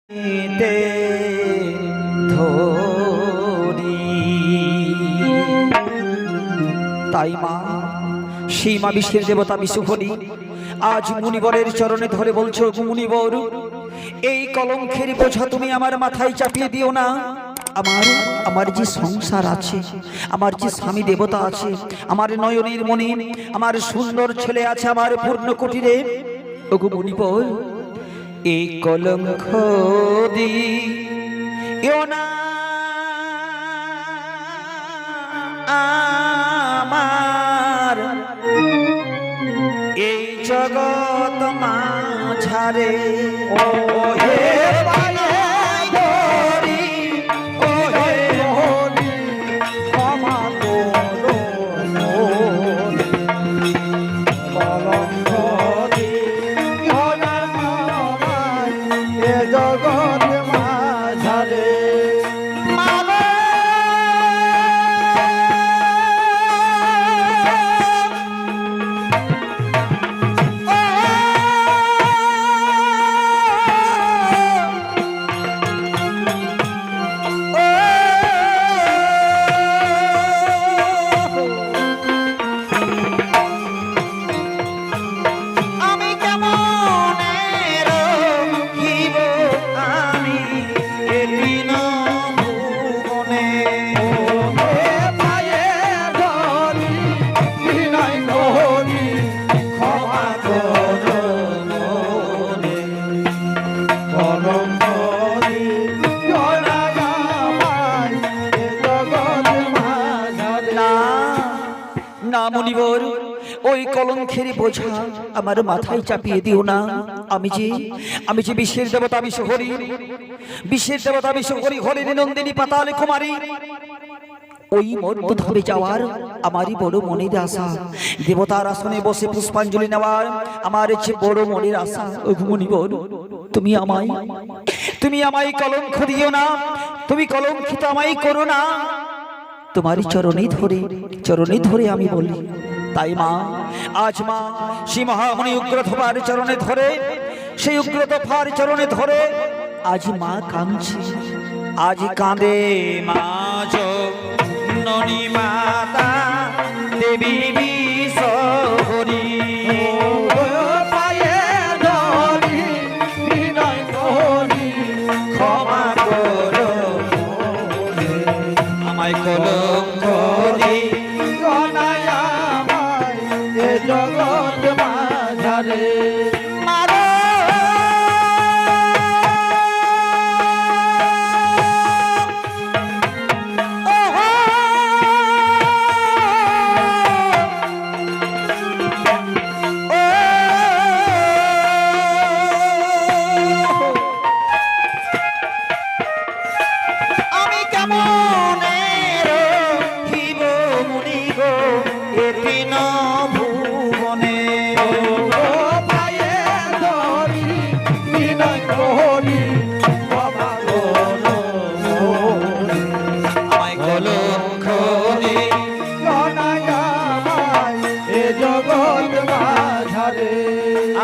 তে ধরি। তাই মা, সেই মা বিশ্বের দেবতা বিশুহরি আজ মুনিবরের চরণে ধরে বলছো, মুনিবর এই কলঙ্কের বোঝা তুমি আমার মাথায় চাপিয়ে দিও না। আমার যে সংসার আছে, আমার যে স্বামী দেবতা আছে, আমার নয়নের মনি, আমার সুন্দর ছেলে আছে আমার পূর্ণ কুটিরে, ওগো মুনিবর এই কলঙ্ক দিও না আমার এই জগৎ মাঝারে। ও হে না মুনিবর, ওই কলঙ্কের বোঝা আমার মাথায় চাপিয়ে দিও না। আমি যে বিশ্বের দেবতা বিশ্বহরি, বিশ্বের দেবতা বিশ্বহরি হরিণী নন্দিনী পাতালে কুমারী, ওই মর্তধামে যাওয়ার আমারই বড় মনের আশা। দেবতার আসনে বসে পুষ্পাঞ্জলি নেওয়ার আমার যে বড় মনের আশা। ও মুনিবর, তুমি আমায় কলঙ্ক দিও না, তুমি কলঙ্কিত আমায় করো না। তোমারই চরণে ধরে আমি বলি। তাই মা, আজ মা সেই মহামণি উগ্রধবার চরণে ধরে, সেই উগ্রধবার চরণে ধরে আজ মা কাঁদছে। আজ কাঁদে মা জননী মাতা দেবী বিশ্বহরি। ক্ষমা করো আমায় কলঙ্ক দিও না আমায় এ জগৎ মাঝারে।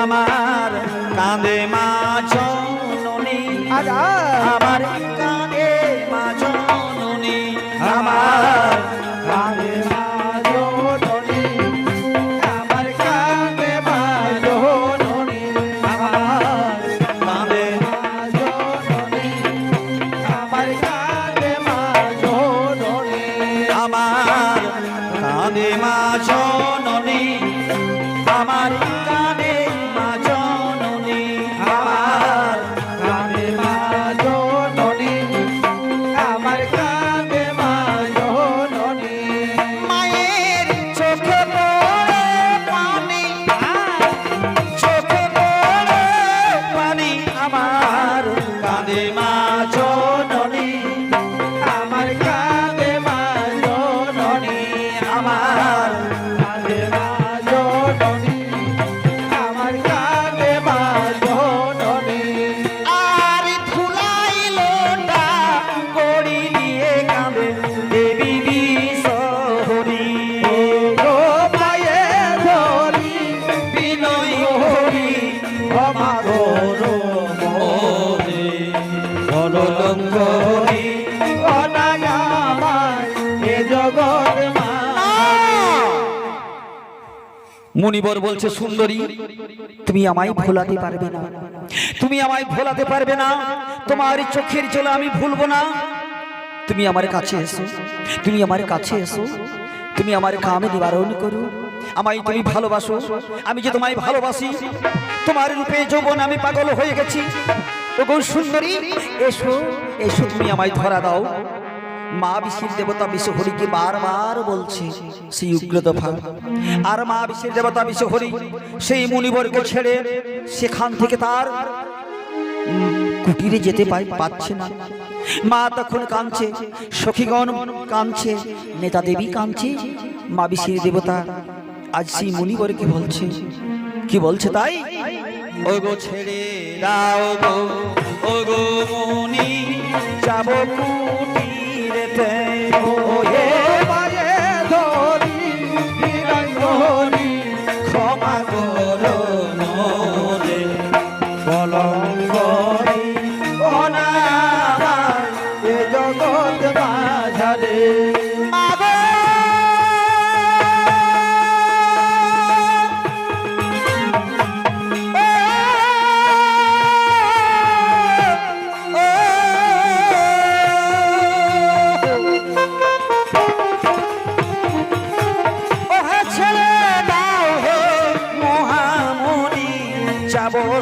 আমার কাঁদে মা জননী, আমার কাঁদে মা জননী, আমার কাঁদে মা জননী, আমার কাঁদে মা জননী, আমার কাঁদে মা জননী, আমার কাঁদে মা জননী, আমার কাঁদে মা জননী, আমার কলঙ্করি অনায়ামায় এ জগৎ মুনিবর বলছে, সুন্দরী তুমি আমায় ভোলাতে পারবে না, তুমি আমায় ভোলাতে পারবে না, তোমার চোখের জল আমি ভুলবো না। তুমি আমার কাছে এসো, তুমি আমার কাছে এসো, তুমি আমার কামে নিবারণ করো, আমায় তুমি ভালোবাসো। আমি যে তোমায় ভালোবাসি, তোমার রূপে যৌবন আমি পাগল হয়ে গেছি। ওগো সুন্দরী এসো, এসো তুমি আমায় ধরা দাও। মা বিষ্ণুর দেবতা বিশ্বহরিকে বারবার বলছে সেই উগ্রদফা। আর মা বিষ্ণুর দেবতা বিশ্বহরি সেই মুনিবরকে ছেড়ে সেখান থেকে তার কুটিরে যেতে পাচ্ছে না। মা তখন কাঁদছে, সখীগণ কাঁদছে, নেতা দেবী কাঁদছে। মা বিষ্ণুর দেবতা আজ সেই মুনিবরকে বলছে, কি বলছে তাই, ওগো ছেড়ে দাও গো, ওগো মুনি যাব কুটিরেতে, ওয়ে মায়ে ধরি বিনয় করি ক্ষমা করো মোরে, কলঙ্করি অনায়ামায় এ জগৎ মাঝারে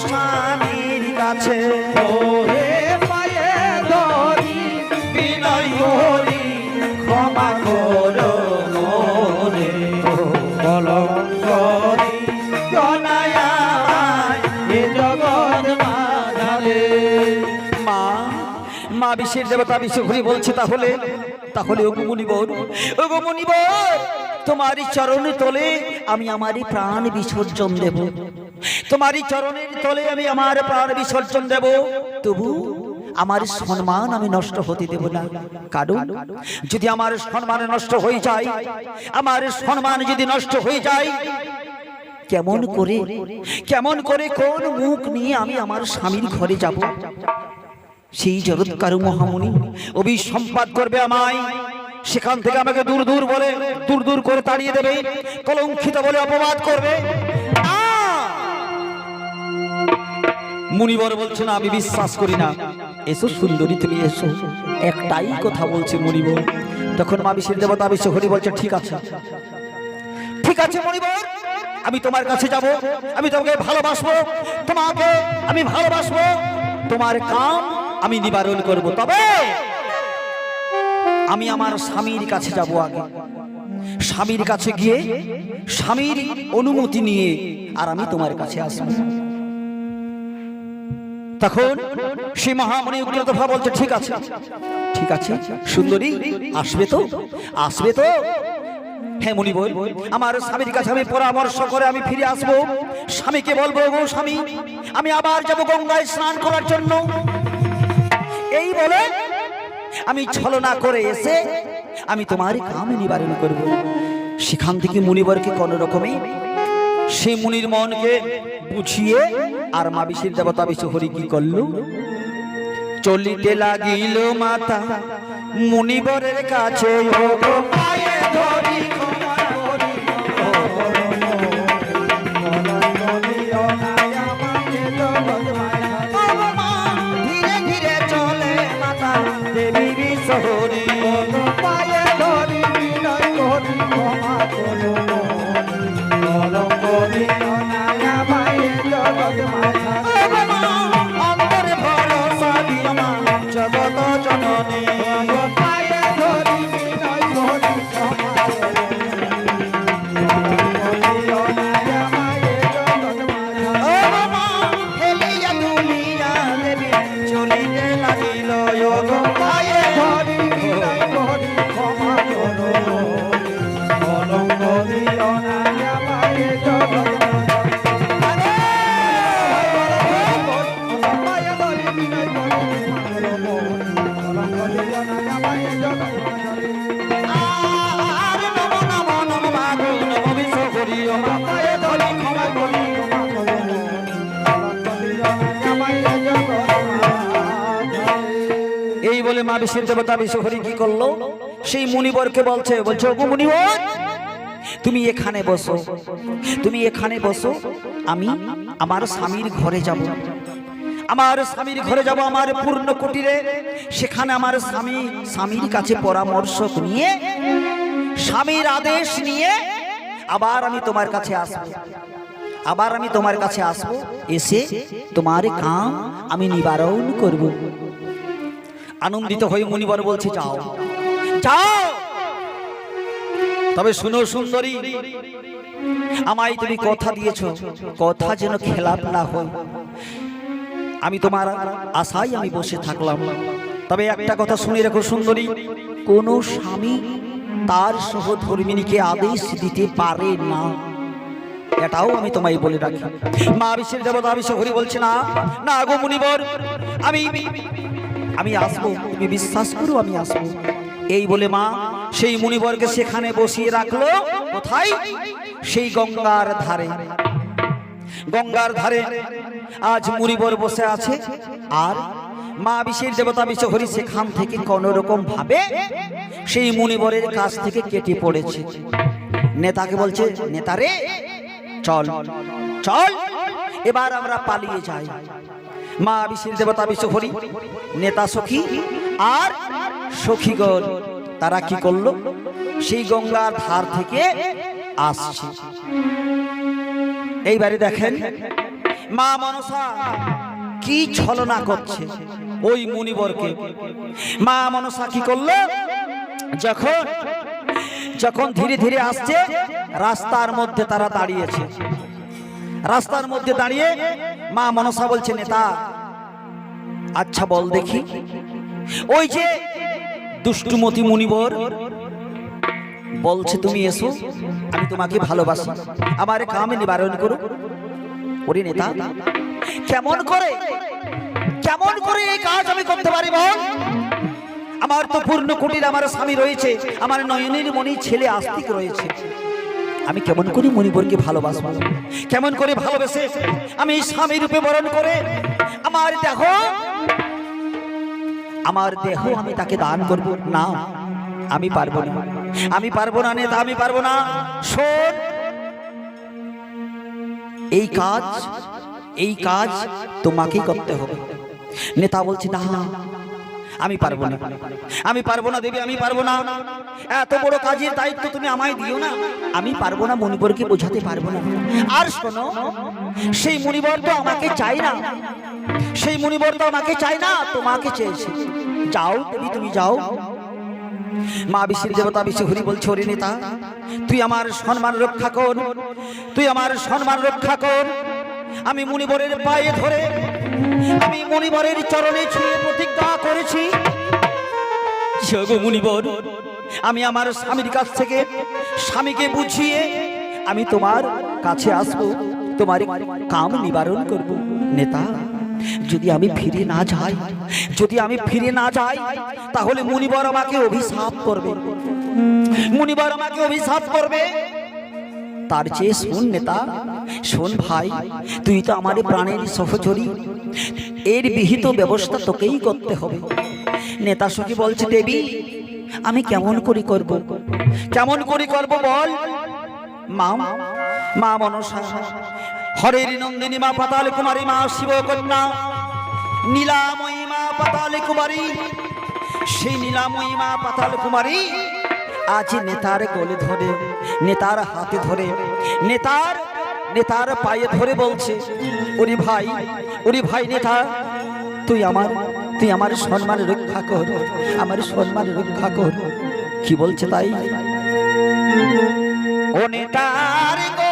স্বামীর কাছে, ওহে মায়ে ধরি বিনয় করি ক্ষমা করো মোরে, কলঙ্করি অনায়ামায় এ জগৎ মাঝারে। মা মা বিশ্বের দেবতা বিশ্বহরি বলছে, তাহলে তাহলে ওগো মুনিবর, ওগো মুনিবর তোমারই চরণ তলে আমি আমারই প্রাণ বিসর্জন দেব, তোমারই চরণের তলে আমি আমার প্রাণ বিসর্জন দেব। তবু আমার সম্মান আমি নষ্ট হতে দেব না, কারণ যদি আমার সম্মান নষ্ট হয়ে যায়, আমার সম্মান যদি নষ্ট হয়ে যায়, কেমন করে কোন মুখ নিয়ে আমি আমার স্বামীর ঘরে যাব? সেই জগৎকারু মহামুনি অভিসম্পাদ করবে আমায়, সেখান থেকে আমাকে দূর দূর করে তাড়িয়ে দেবে, কলঙ্কিত বলে অপবাদ করবে। মুনিবর বলছে, না আমি বিশ্বাস করি না। এসো সুন্দরী তুমি এসো, একটাই কথা বলছে মুনিবর। তখন মা বিশ্বের দেবতা বিশ্বহরি বলছে, ঠিক আছে ঠিক আছে মুনিবর, আমি তোমার কাছে যাব, আমি তোমাকে ভালোবাসবো, তোমাকে আমি ভালোবাসবো, তোমার কাম আমি নিবারণ করব, তবে আমি আমার স্বামীর কাছে যাব। আগে স্বামীর কাছে গিয়ে স্বামীর অনুমতি নিয়ে আর আমি তোমার কাছে আসবো। তখন সেই মহামণি উগ্রদফা বলছে, ঠিক আছে ঠিক আছে সুন্দরী, আসবে তো, আসবে তো? হ্যাঁ মুনিবর, আমার স্বামীর কাছে আমি পরামর্শ করে আমি ফিরে আসবো। স্বামীকে বলবো, গো স্বামী আমি আবার যাব গঙ্গায় স্নান করার জন্য। এই বলে আমি ছলনা করে এসে আমি তোমার কাম নিবারণ করব। সেখান থেকে মুনিবরকে কোন রকমে সে মুনির মনকে বুঝিয়ে আর মা বিশ্বের দেবতা বিশ্বহরি কি করল, চলিতে লাগিল মাতা মুনিবরের কাছে, ওগো পায়ে ধরি ক্ষমা করি, ধীরে ধীরে চলে মাতা দেবী বিশ্বহরি, পায়ে ধরি বিনয় করি ক্ষমা করো, কলঙ্করি অনায়ামায় এ জগৎ মাঝারে। অন্তরে ভরসা দিও মা জগত জননী, পায়ে ধরি বিনয় করি ক্ষমা করো, কলঙ্করি অনায়ামায় এ জগৎ মাঝারে। হেলিয়া দুলিয়া দেবী চলিতে লাগিল, ওগো পায়ে ধরি বিনয় করি ক্ষমা করো, কলঙ্করি অনায়ামায় এ জগৎ মাঝারে। পায়ে ধরি বিনয় করি ক্ষমা করো, কলঙ্করি অনায়ামায় এ জগৎ মাঝারে। আর নম নম নম মাগো নম বিশ্বহরি, ও মা পায়ে ধরি ক্ষমা করি ক্ষমা করো, কলঙ্করি অনায়ামায় এ জগৎ মাঝারে। এই বলে মা বিশ্বের দেবতা বিশ্বহরি কি করলো, সেই মুনিবরকে বলছে ওগো মুনিবর, তুমি এখানে বসো, তুমি এখানে বসো, আমি আমার স্বামীর ঘরে যাব, আমার স্বামীর ঘরে যাব, আমার পূর্ণ কুটিরে। সেখানে আমার স্বামীর কাছে পরামর্শ নিয়ে, স্বামীর আদেশ নিয়ে আবার আমি তোমার কাছে আসবো, আবার আমি তোমার কাছে আসবো, এসে তোমার কাম আমি নিবারণ করব। আনন্দিত হয়ে মুনিবর বলছে যাও যাও, তবে শুনো সুন্দরী, আমায় তুমি কথা দিয়েছো, কথা যেন খেলাপ না হয়। আমি তোমার আশায় আমি বসে থাকলাম, তবে একটা কথা শুনে রেখো সুন্দরী, কোন স্বামী তার সহধর্মিণীকে আদেশ দিতে পারে না, এটাও আমি তোমায় বলে রাখি। মা বিশ্বের দেবতা বিশ্বহরি বলছে না না গো মুনিবর, আমি আসবো, তুমি বিশ্বাস করো আমি আসবো। এই বলে মা সেই মুনিবরকে সেখানে বসিয়ে রাখলো। কোথায়? সেই গঙ্গার ধারে। গঙ্গার ধারে আজ মুনিবর বসে আছে, আর মা বিশ্বের দেবতা বিশ্বহরি সেখান থেকে কোন রকম ভাবে সেই মুনিবরের কাছ থেকে কেটে পড়েছে। নেতাকে বলছে, নেতা রে চল চল, এবার আমরা পালিয়ে যাই। মা বিশ্বের দেবতা বিশ্বহরি, নেতা সখী আর সখীগণ তারা কি করলো, সেই গঙ্গার ধার থেকে আসছে। এইবারে দেখেন মা মনসা কি ছলনা করছে ওই মুনিবরকে। মা মনসা কি করলো, যখন যখন ধীরে ধীরে আসছে, রাস্তার মধ্যে তারা দাঁড়িয়েছে। রাস্তার মধ্যে দাঁড়িয়ে মা মনসা বলছে, নেতা আচ্ছা বল দেখি, ওই যে দুষ্টুমতি মুনিবর বলছে তুমি এসো, আমি তোমাকে ভালোবাসি, আমার কামে নিবারণ করো। ওরে নেতা, কেমন করে এই কাজ আমি করতে পারি বল? আমার তো পূর্ণ কুটির আমার স্বামী রয়েছে, আমার নয়নের মণি ছেলে আস্তিক রয়েছে, আমি কেমন করে মণিবরকে ভালোবাসবো? কেমন করে ভালোবেসে আমি স্বামী রূপে বরণ করে আমার দেহ আমি তাকে দান করব? না, আমি পারবো না, আমি পারবো না নেতা, আমি পারবো না। শোন, এই কাজ তোমাকেই করতে হবে। নেতা বলছে, না আমি পারবো না, আমি পারবো না দেবী, আমি পারবো না, এত বড় কাজের দায়িত্ব তুমি আমায় দিও না, আমি পারবো না, মণিবরকে বোঝাতে পারবো না। আর শোনো, সেই মণিবর তো আমাকে চাই না, সেই মণিবর তো আমাকে চাই না, তোমাকে চেয়েছে। যাও দেবী, তুমি যাও। মা বিশ্বের দেবতা বিশ্বহরি বলছে, ওরে নেতা, তুই আমার সম্মান রক্ষা কর, তুই আমার সম্মান রক্ষা কর। আমি মুনিবরের পায়ে ধরে, আমি মুনিবরের চরণে ছুঁয়ে প্রতিজ্ঞা করেছি, মুনিবর, আমি আমার স্বামীর কাছ থেকে স্বামীকে বুঝিয়ে আমি তোমার কাছে আসবো, তোমার কাম নিবারণ করব। নেতা, যদি আমি ফিরে না যাই, যদি আমি ফিরে না যাই, তাহলে মুনিবর আমাকে অভিশাপ করবে, মুনিবর আমাকে অভিশাপ করবে। তার চেয়ে শোন নেতা, শোন ভাই, তুই তো আমার প্রাণের সহচরী, এর বিহিত ব্যবস্থা তোকেই করতে হবে। নেতা সখী বলছে, দেবী আমি কেমন করে করব, কেমন করে করব বল? মা মনসা, হরের নন্দিনী মা পাতাল কুমারী, মা শিব কন্যা নীলাময়ী মা পাতাল কুমারী, সেই নীলাময়ী মা পাতাল কুমারী আজ নেতার গলে ধরে, নেতার হাতে ধরে, নেতার পায়ে ধরে বলছে, ওরে ভাই নেতা, তুই আমার সম্মান রক্ষা কর, আমার সম্মান রক্ষা কর। কি বলছে তাই? ও নেতার গো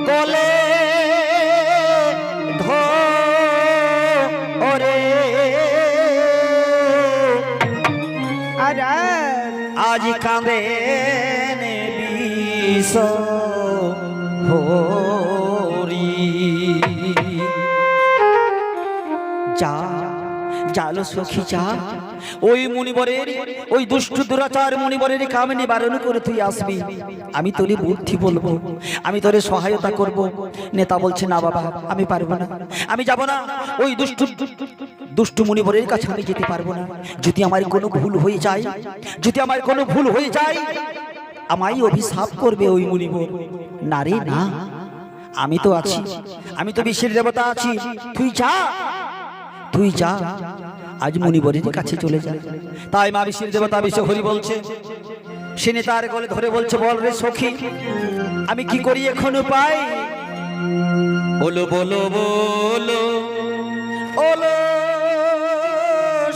গলে ধরে আজ কাঁদে বিশ্বহরি। জালো সখী যা, ওই মুনিবরের, ওই দুষ্ট দুরাচার মুনিবরের কাম নিবারণ করে তুই আসবি। আমি তোরে বুদ্ধি বলবো, আমি তোরে সহায়তা করব। নেতা বলছে না বাবা, আমি পারবো না, আমি যাব না, ওই দুষ্টু মুনিবরের কাছে আমি যেতে পারবো না। যদি আমার কোনো ভুল হয়ে যায়, যদি আমার কোনো ভুল হয়ে যায়, আমায় অভিশাপ করবে ওই মুনিবর। না রে না, আমি তো আছি, আমি তো বিশ্বের দেবতা আছি, তুই যা, তুই যা, আজ মুনিবরের কাছে চলে যা। তাই মা বিশ্বের দেবতা বিশ্ব হরি বলছে, সে নেতার গলে ধরে বলছে, বল রে সখী, আমি কি করি এখন উপায়? বলো বলো বলো বলো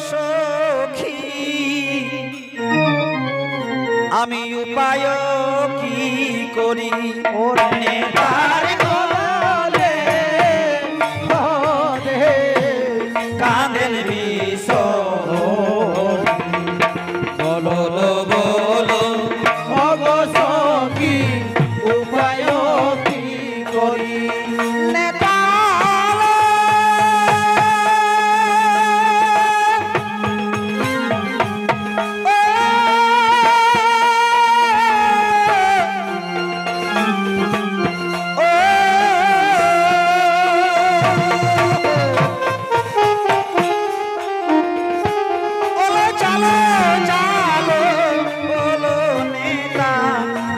সখী, আমি উপায় কি করি? ওর নেতার গলে ধরে কাঁদেন বিষ, বলো বলো ওগো সখী, উপায় কি করি?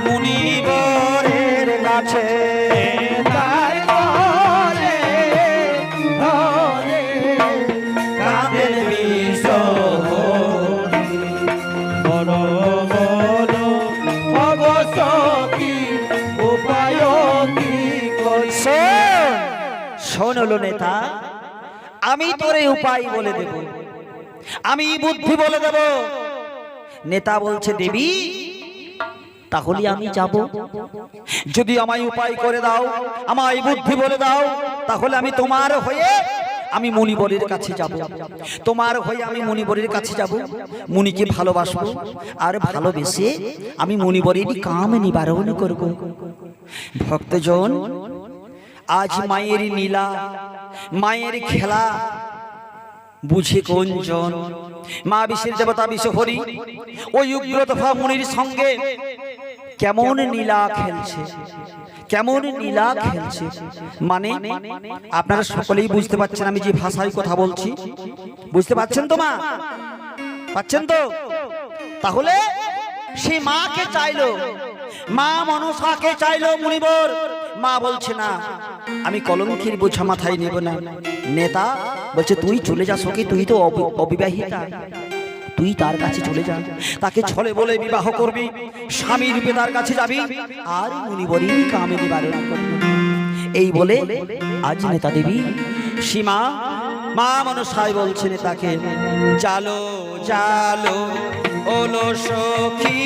মুনিবরের কাছে তার গলে ধরে কাঁদেন বিষ, বলো বলো ওগো সখী, উপায় কি করি? শোন হলো নেতা, আমি তোরে উপায় বলে দেব, আমি বুদ্ধি বলে দেব। নেতা বলছে, দেবী তাহলে আমি যাব, যদি আমায় উপায় করে দাও, আমায় বুদ্ধি বলে দাও, তাহলে আমি তোমার হয়ে আমি মুনিবরের কাছে যাব, তোমার হয়ে আমি মুনিবরের কাছে যাব, মুনিকে ভালোবাসবো, আর ভালোবেসে আমি মুনিবরের কাম নিবারণ করব। ভক্তজন, আজ মায়ের লীলা, মায়ের খেলা বুঝে কোন জন? মা বিশ্বের দেবতা বিশ্ব হরি ওই উগ্রতফা মুনির সঙ্গে কেমন লীলা খেলছে, কেমন লীলা খেলছে। মানে আপনারা সকলেই বুঝতে পারছেন আমি যে ভাষায় কথা বলছি, বুঝতে পারছেন তো মা? পাচ্ছেন তো? তাহলে সেই মাকে চাইলো, মা মনসাকে চাইলো মুনিবর। মা বলছে না, আমি কলঙ্কের বোঝা মাথায় নেব না। নেতা বলছে, তুই চলে যা সখী, তুই তো অবিবাহিতা, তুই তার কাছে চলে যা, তাকে ছলে বলে বিবাহ করবি, স্বামী রূপে তার কাছে যাবি, আর মুনিবরই কামে নিবারণ করবি। এই বলে আজ নেতা দেবী সীমা মা মনসাই বলছে নেতাকে, চালো চালো ওলো সখী,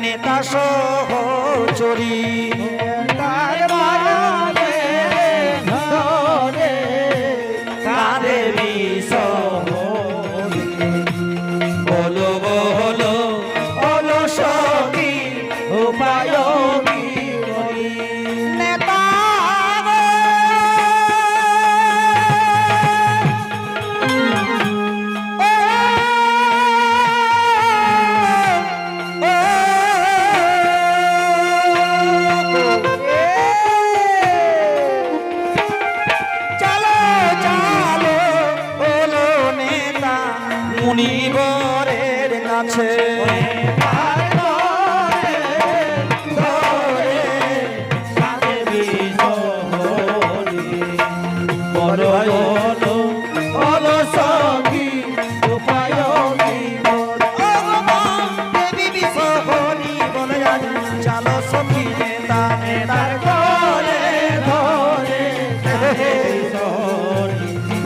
নেতা সহচরী, তার গলে ধরে কাঁদে বিষ, বলো বলো ওলো সখী, উপায় কি করি? নেতা চালো চালো ওলো নেতা মুনিবরের কাছে, তার গলে ধরে কাঁদে বিষ, বলো বলো ওগো সখী, উপায় কি করি? দেবী বিষ হরি বলে আজ চালো সখী নেতা, তার গলে ধরে কাঁদে বিষ,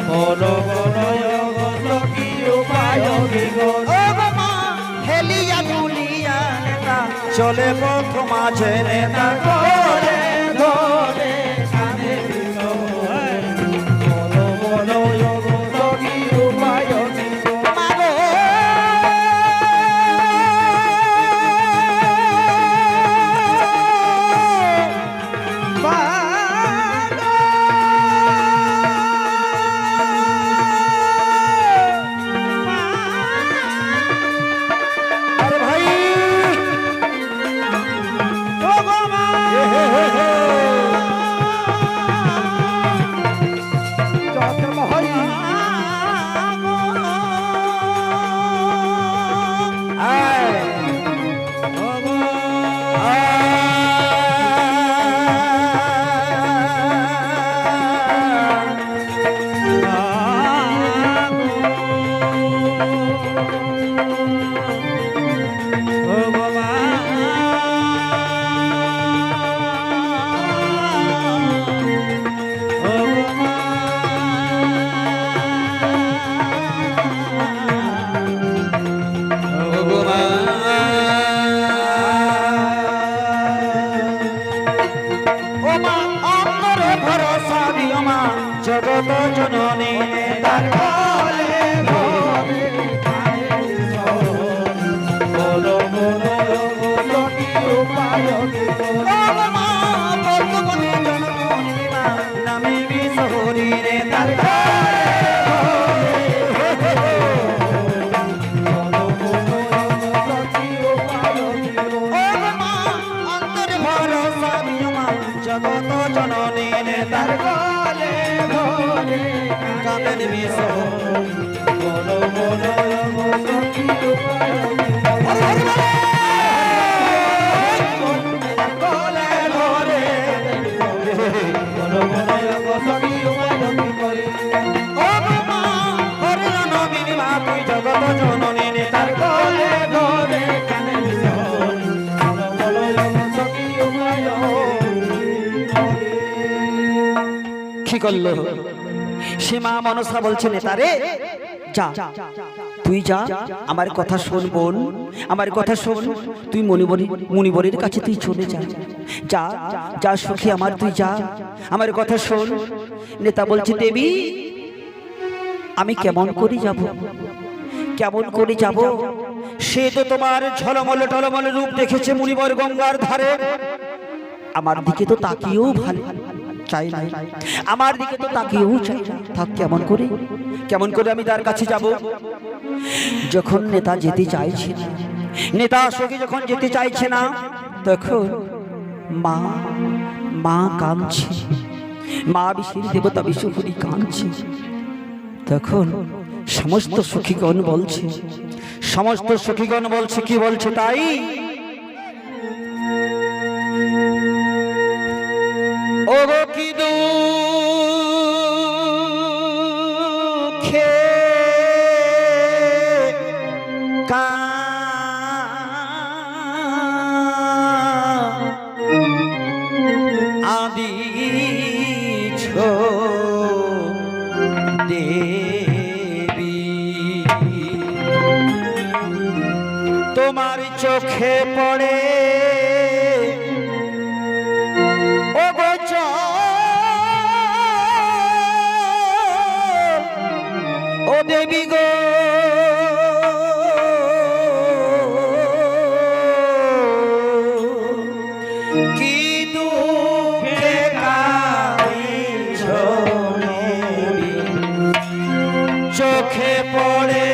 বলো বলো ওগো সখী, উপায় কি করি? হেলিয়া দুলিয়া নেতা চলে পথ মাঝে, নেতা গলে ধরে কাঁদে বিষ, বলো বলো ওগো সখী, উপায় কি করি? জগত জননী তার ঘরে ঘরে বলো বলো সখী উপায় কি করো মা ভগবতী জননী মা নামে বিশহরী রে তার জগত জননী রে তার কাঁদেন বিশহরী বলো বলো সখী উপায় জগত জননী রে তার কি করলো সে মা মনসা বলছে নেতারে যা তুই যা আমার কথা শোন বোন আমার কথা শোন তুই মুনিবরের কাছে তুই চলে যা যা যা সখী আমার তুই যা আমার কথা শোন নেতা বলছে দেবী আমি কেমন করে যাব কেমন করে যাব সে তো তোমার ঝলমল টলমল রূপ দেখেছে মুনিবর গঙ্গার ধারে আমার দিকে তো তাকিয়েও ভালো চাই না আমার দিকে তো তাকিয়েও চাই না থাক কেমন করে আমি তার কাছে যাব যখন নেতা যেতে চাইছে না নেতা সখী যখন যেতে চাইছে না তখন মা মা কাঁদছে মা বিশের দেবতা বিশ্বপুরী কাঁদছে তখন সমস্ত সখীগণ বলছে কি বলছে তাই ও গো কি দুঃখে আদিছ দেবী তোমার চোখে পড়ে ও গো ও দেবী গো কি দুঃখে কাঁদিছ দেবী চোখে পড়ে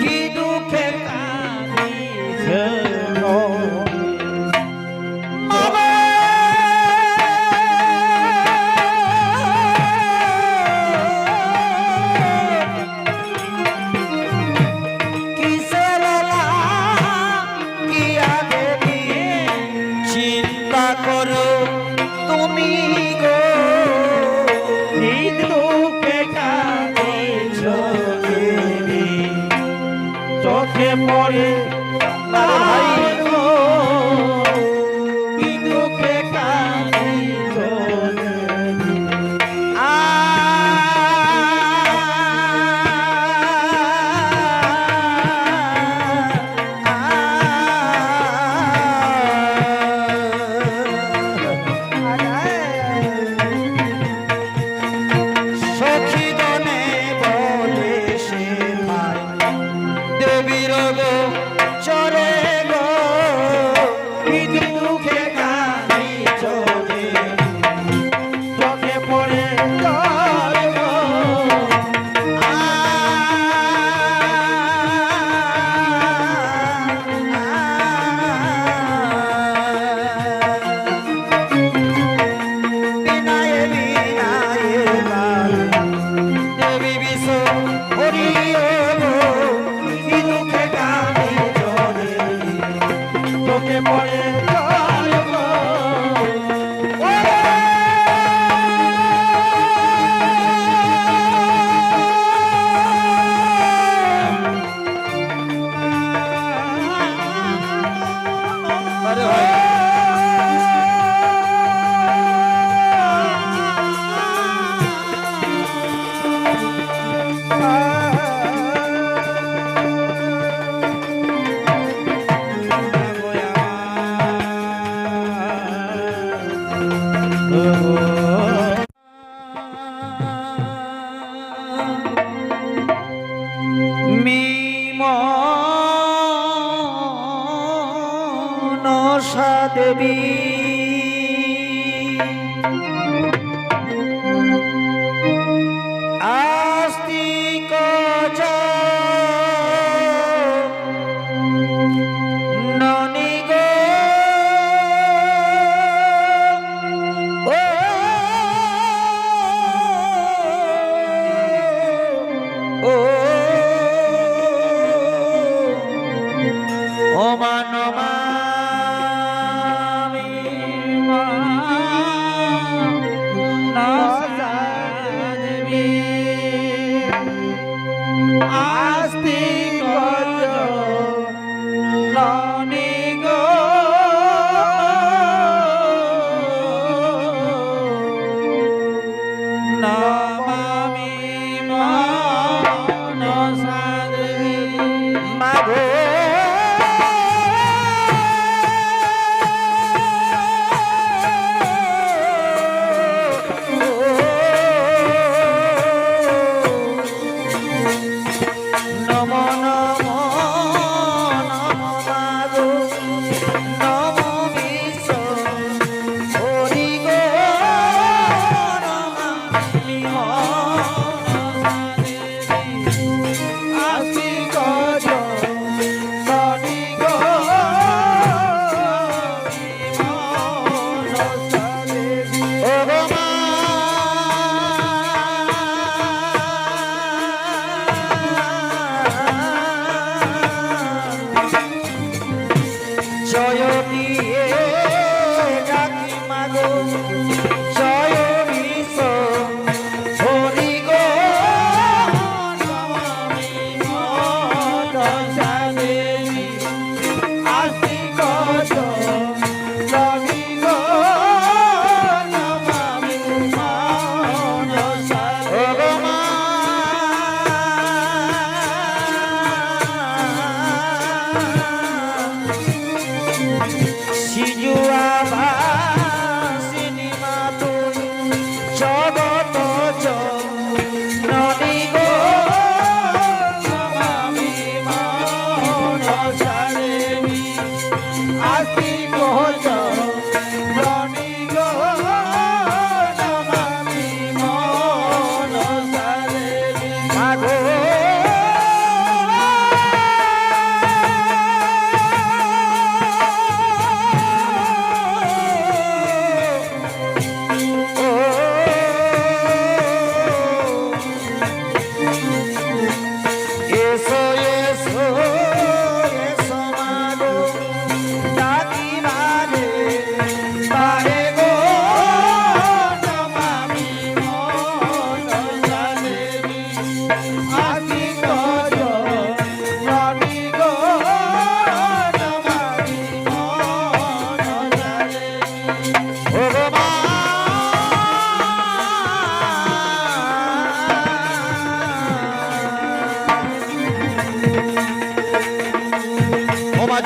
কি দুঃখে কাঁদিছ চিন্তা করো তুমি গো দুঃখে কাঁদিছ দেবী চোখে পড়ে ভাই কি দুঃখে কাঁদিছ দেবী সখী গনে বলে সে ভাই দেবীর গো চরে গো কি দুঃখে কাঁদিছ দেবী চোখে পড়ে জল গো বিনায়ে বিনায়ে দেবী বিষ হরি কি দুঃখে কাঁদিছ দেবী চোখে পড়ে জল গো আস্তিক ননি গো ও ও ও মানমা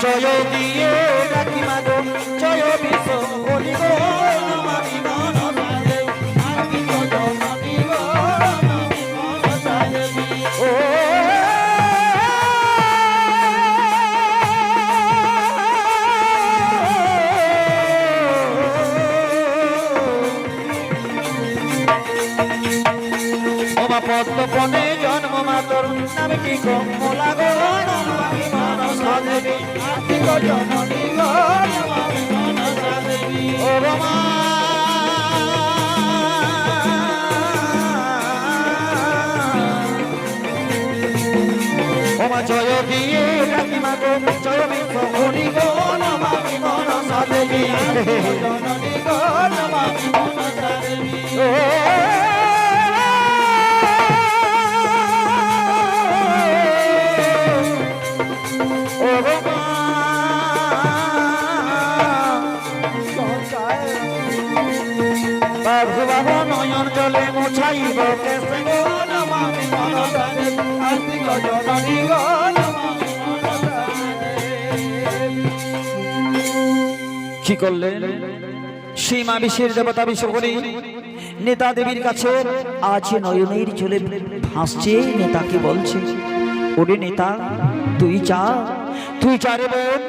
জয় দিয়ে ডাকি মাগো জয় বিশ্ব বলি গো নমামি মনসাদেবী আকি তো জননী গো নমামি মনসাদেবী ও ওমা পদ্মবনে জন্ম মাতর নামে কি কমলা গো নমামি মনসাদেবী জননী গো নমামি মনসাদেবী ও রমা ওমা জয় দিয়ে ডাকি মাগো জয় বিশ্ব হরি গো নমামি মনসাদেবী জননী গো নমামি মনসাদেবী ও নয়ন জলে মোছাইব কেসে গো নমামি মনসাদেবী আস্তিক জননী গো নমামি মনসাদেবী কি করলেন সেই মা বিশ্বের দেবতা বিশ্বকরী নেতা দেবীর কাছে আজ নয়নের জলে ভাসছে নেতাকে বলছে ওরে নেতা তুই চা রে বোন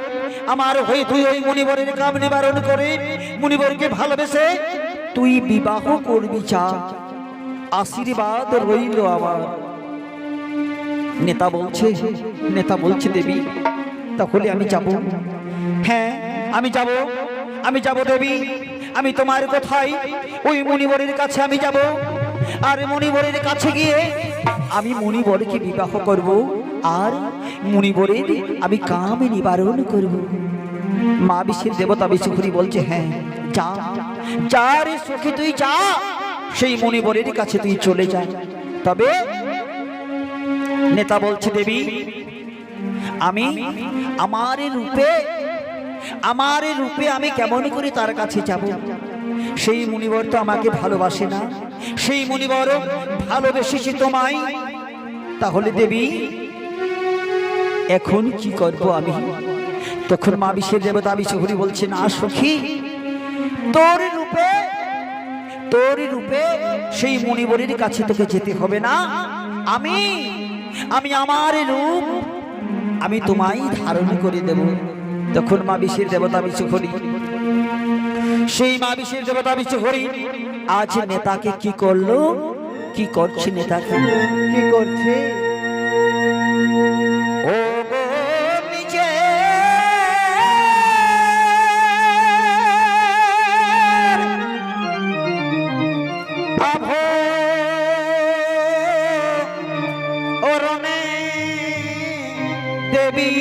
আমার হয়ে তুই ওই মুনিবরের কাম নিবারণ করে মুনিবরকে ভালোবেসে তুই বিবাহ করবি চা, আশীর্বাদ রইল আমার। নেতা বলছে দেবী তাহলে আমি যাব। হ্যাঁ আমি যাব দেবী, আমি তোমার কথাই ওই মুনিবরের কাছে আমি যাব। আর মুনিবরের কাছে গিয়ে আমি মুনিবরকে বিবাহ করব, আর মুনিবরের আমি কাম নিবারণ করব। মা বিশ্বের দেবতা বিশ্বহরি বলছে হ্যাঁ যা রে সখী, তুই যা, সেই মুনিবরের কাছে তুই চলে যা। তবে নেতা বলছে দেবী আমি আমার রূপে আমি কেমন করে তার কাছে যাব? সেই মুনিবর তো আমাকে ভালোবাসে না, সেই মুনিবর ভালোবেসেছে তোমায়। তাহলে দেবী এখন কি করব আমি? তখন মা বিশ্বের দেবতা বিশ্বহরি বলছে না সখী, তোর রূপে সেই মুনিবরের কাছে তোকে যেতে হবে না। আমি আমার রূপ আমি তোমায় ধারণ করে দেব। তখন মা বিশ্বের দেবতা বিশ্বহরি, সেই মা বিশ্বের দেবতা বিশ্বহরি আজ নেতাকে কি করলো, কি করছে নেতাকে, কি করছে? ও গো নিজে দেবী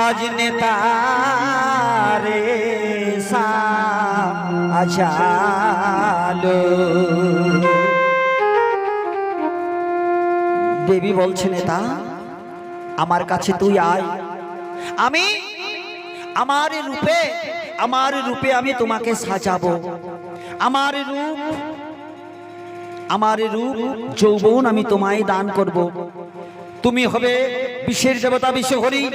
আজ নেতারে সাজালো। দেবী বলছে নেতা আমার কাছে তুই আয়, আমি আমার রূপে আমি তোমাকে সাজাবো। আমার রূপ যৌবন আমি তোমায় দান করব। তুমি হবে বিশ্বের দেবতা বিশ্বহরির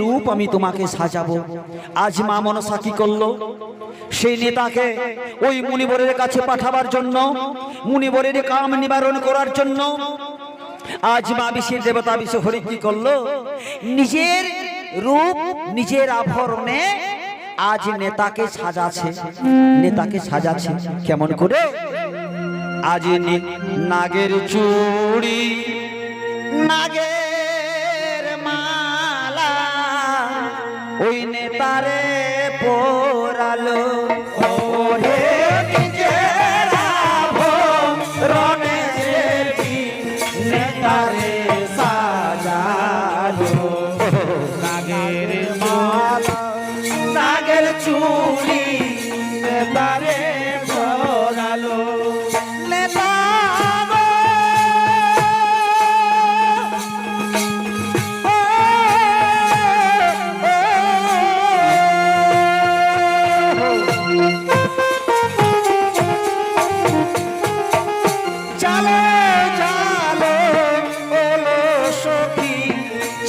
রূপ আমি তোমাকে সাজাবো। আজ মা মনসা কি করলো, সেই নেতাকে ওই মুনিবরের কাছে পাঠাবার জন্য, মুনিবরের কাম নিবারণ করার জন্য আজ মা বিশ্বের দেবতা বিশ্বহরি কি করলো, নিজের রূপ নিজের আভরণে আজ নেতাকে সাজাচ্ছে। কেমন করে? আজ নাগের চুড়ি, নাগের মালা ওই নেতারে পরালো। ওরে নিজের আভরণে নেতারে সাজালো। নাগের মালা, নাগের চুড়ি নেতারে পরালো।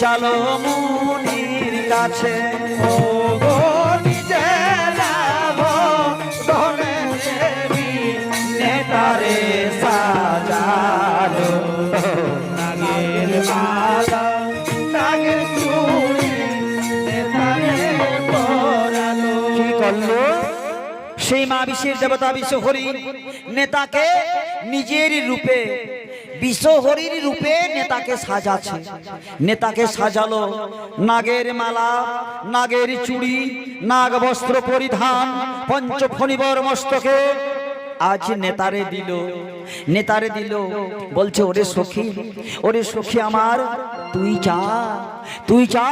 চলো মুনির কাছে, ও গো নিজের আভরণে দেবী নেতারে সাজালো। নাগের মালা, নাগের চুড়ি নেতারে পরালো। কি করলো সেই মা বিশ্বের দেবতা বিশ্বহরি? নেতাকে নিজের রূপে, বিশ্বহরির রূপে নেতাকে সাজালো। নাগের মালা, নাগের চুড়ি, নাগ বস্ত্র পরিধান, পঞ্চফণিবর মস্তকে আজ নেতারে দিল। বলছে ওরে সখী আমার, তুই যা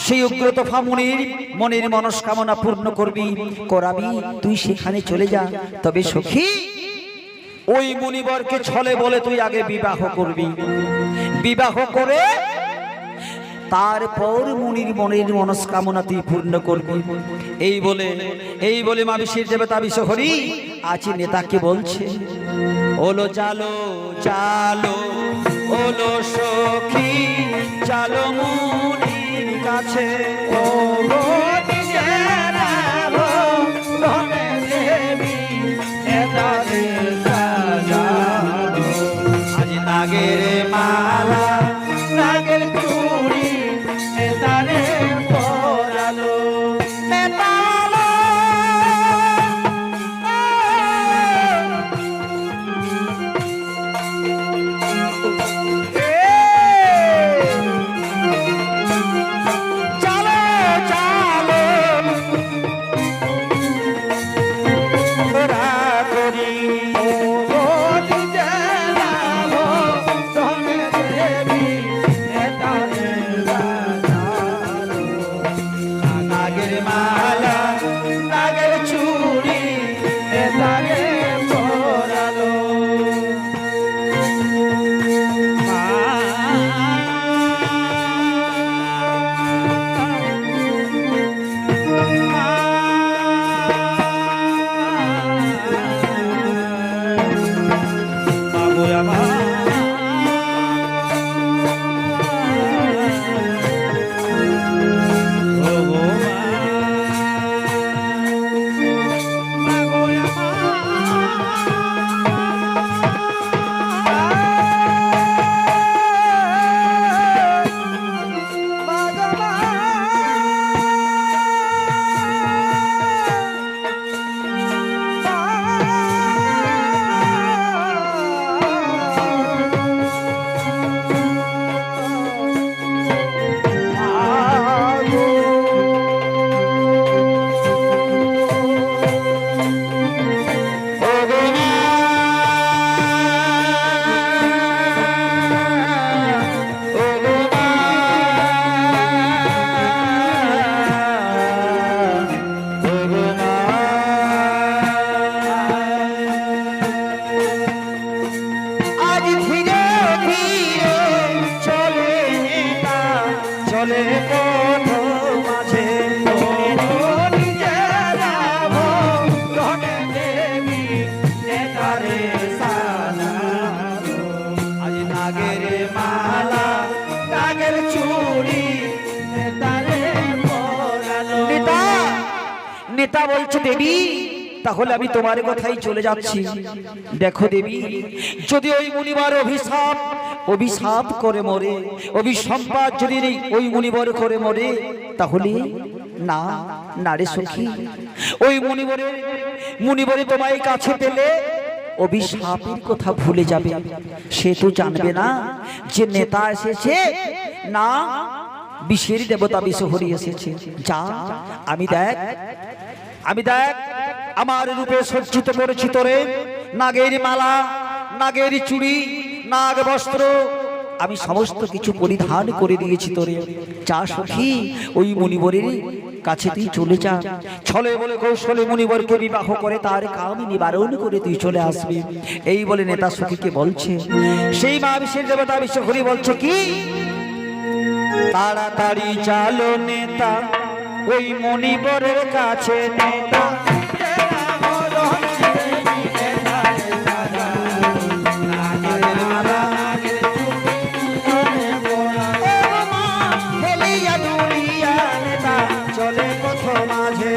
সেই উগ্রতফা মুনির মনের মনস্কামনা পূর্ণ করাবি, তুই সেখানে চলে যা। তবে সখী ওই মুনিবরকে ছলে বলে তুই আগে বিবাহ করবি, বিবাহ করে তারপর মুনির মনের মনস্কামনা তুই পূর্ণ করবি। এই বলে মা বিশ্বের দেবতা বিশ্বহরি আজ নেতাকে বলছে, ওলো চালো ওলো সখী, চালো মুনির কাছে। ও গো নিজের আভরণে দেবী নেতারে সাজালো। আজ নাগের মালা, চলে পথ মাঝে নিজেরা ধনে দেবী নেতারে সালা আজ নাগের মালা নাগের চুড়ি নেতারে পরালো নেতা নেতা বলছে দেবী তাহলে আমি তোমার কথাই চলে যাচ্ছি দেখো দেবী যদি ওই মুনিবার অভিশাপ অভিশাপ করে মরে অভিসম্পাদ যদি ওই মুনিবর করে মরে তাহলে না নারে সখী ওই মুনিবরে তোমায় কাছে পেলে অভিশাপের কথা ভুলে যাবে সে তো জানবে না যে নেতা এসেছে না বিষের দেবতা বিষহরি এসেছে যা আমি দেখ আমার রূপে সজ্জিত করেছি তোরে নাগের মালা নাগের চুড়ি নাগ বস্ত্র আমি সমস্ত কিছু পরিধান করে দিয়েছি তোরে যা সখী ওই মুনিবরের কাছে তুই চলে যা ছলে বলে কৌশলে মুনিবরকে বিবাহ করে তার কাম নিবারণ করে তুই চলে আসবি এই বলে নেতা সখীকে বলছে সেই মা বিষের দেবতা বিষহরি বলছে কি তাড়াতাড়ি চালো নেতা ওই মুনিবরের কাছে নেতা চলে পথ মাঝে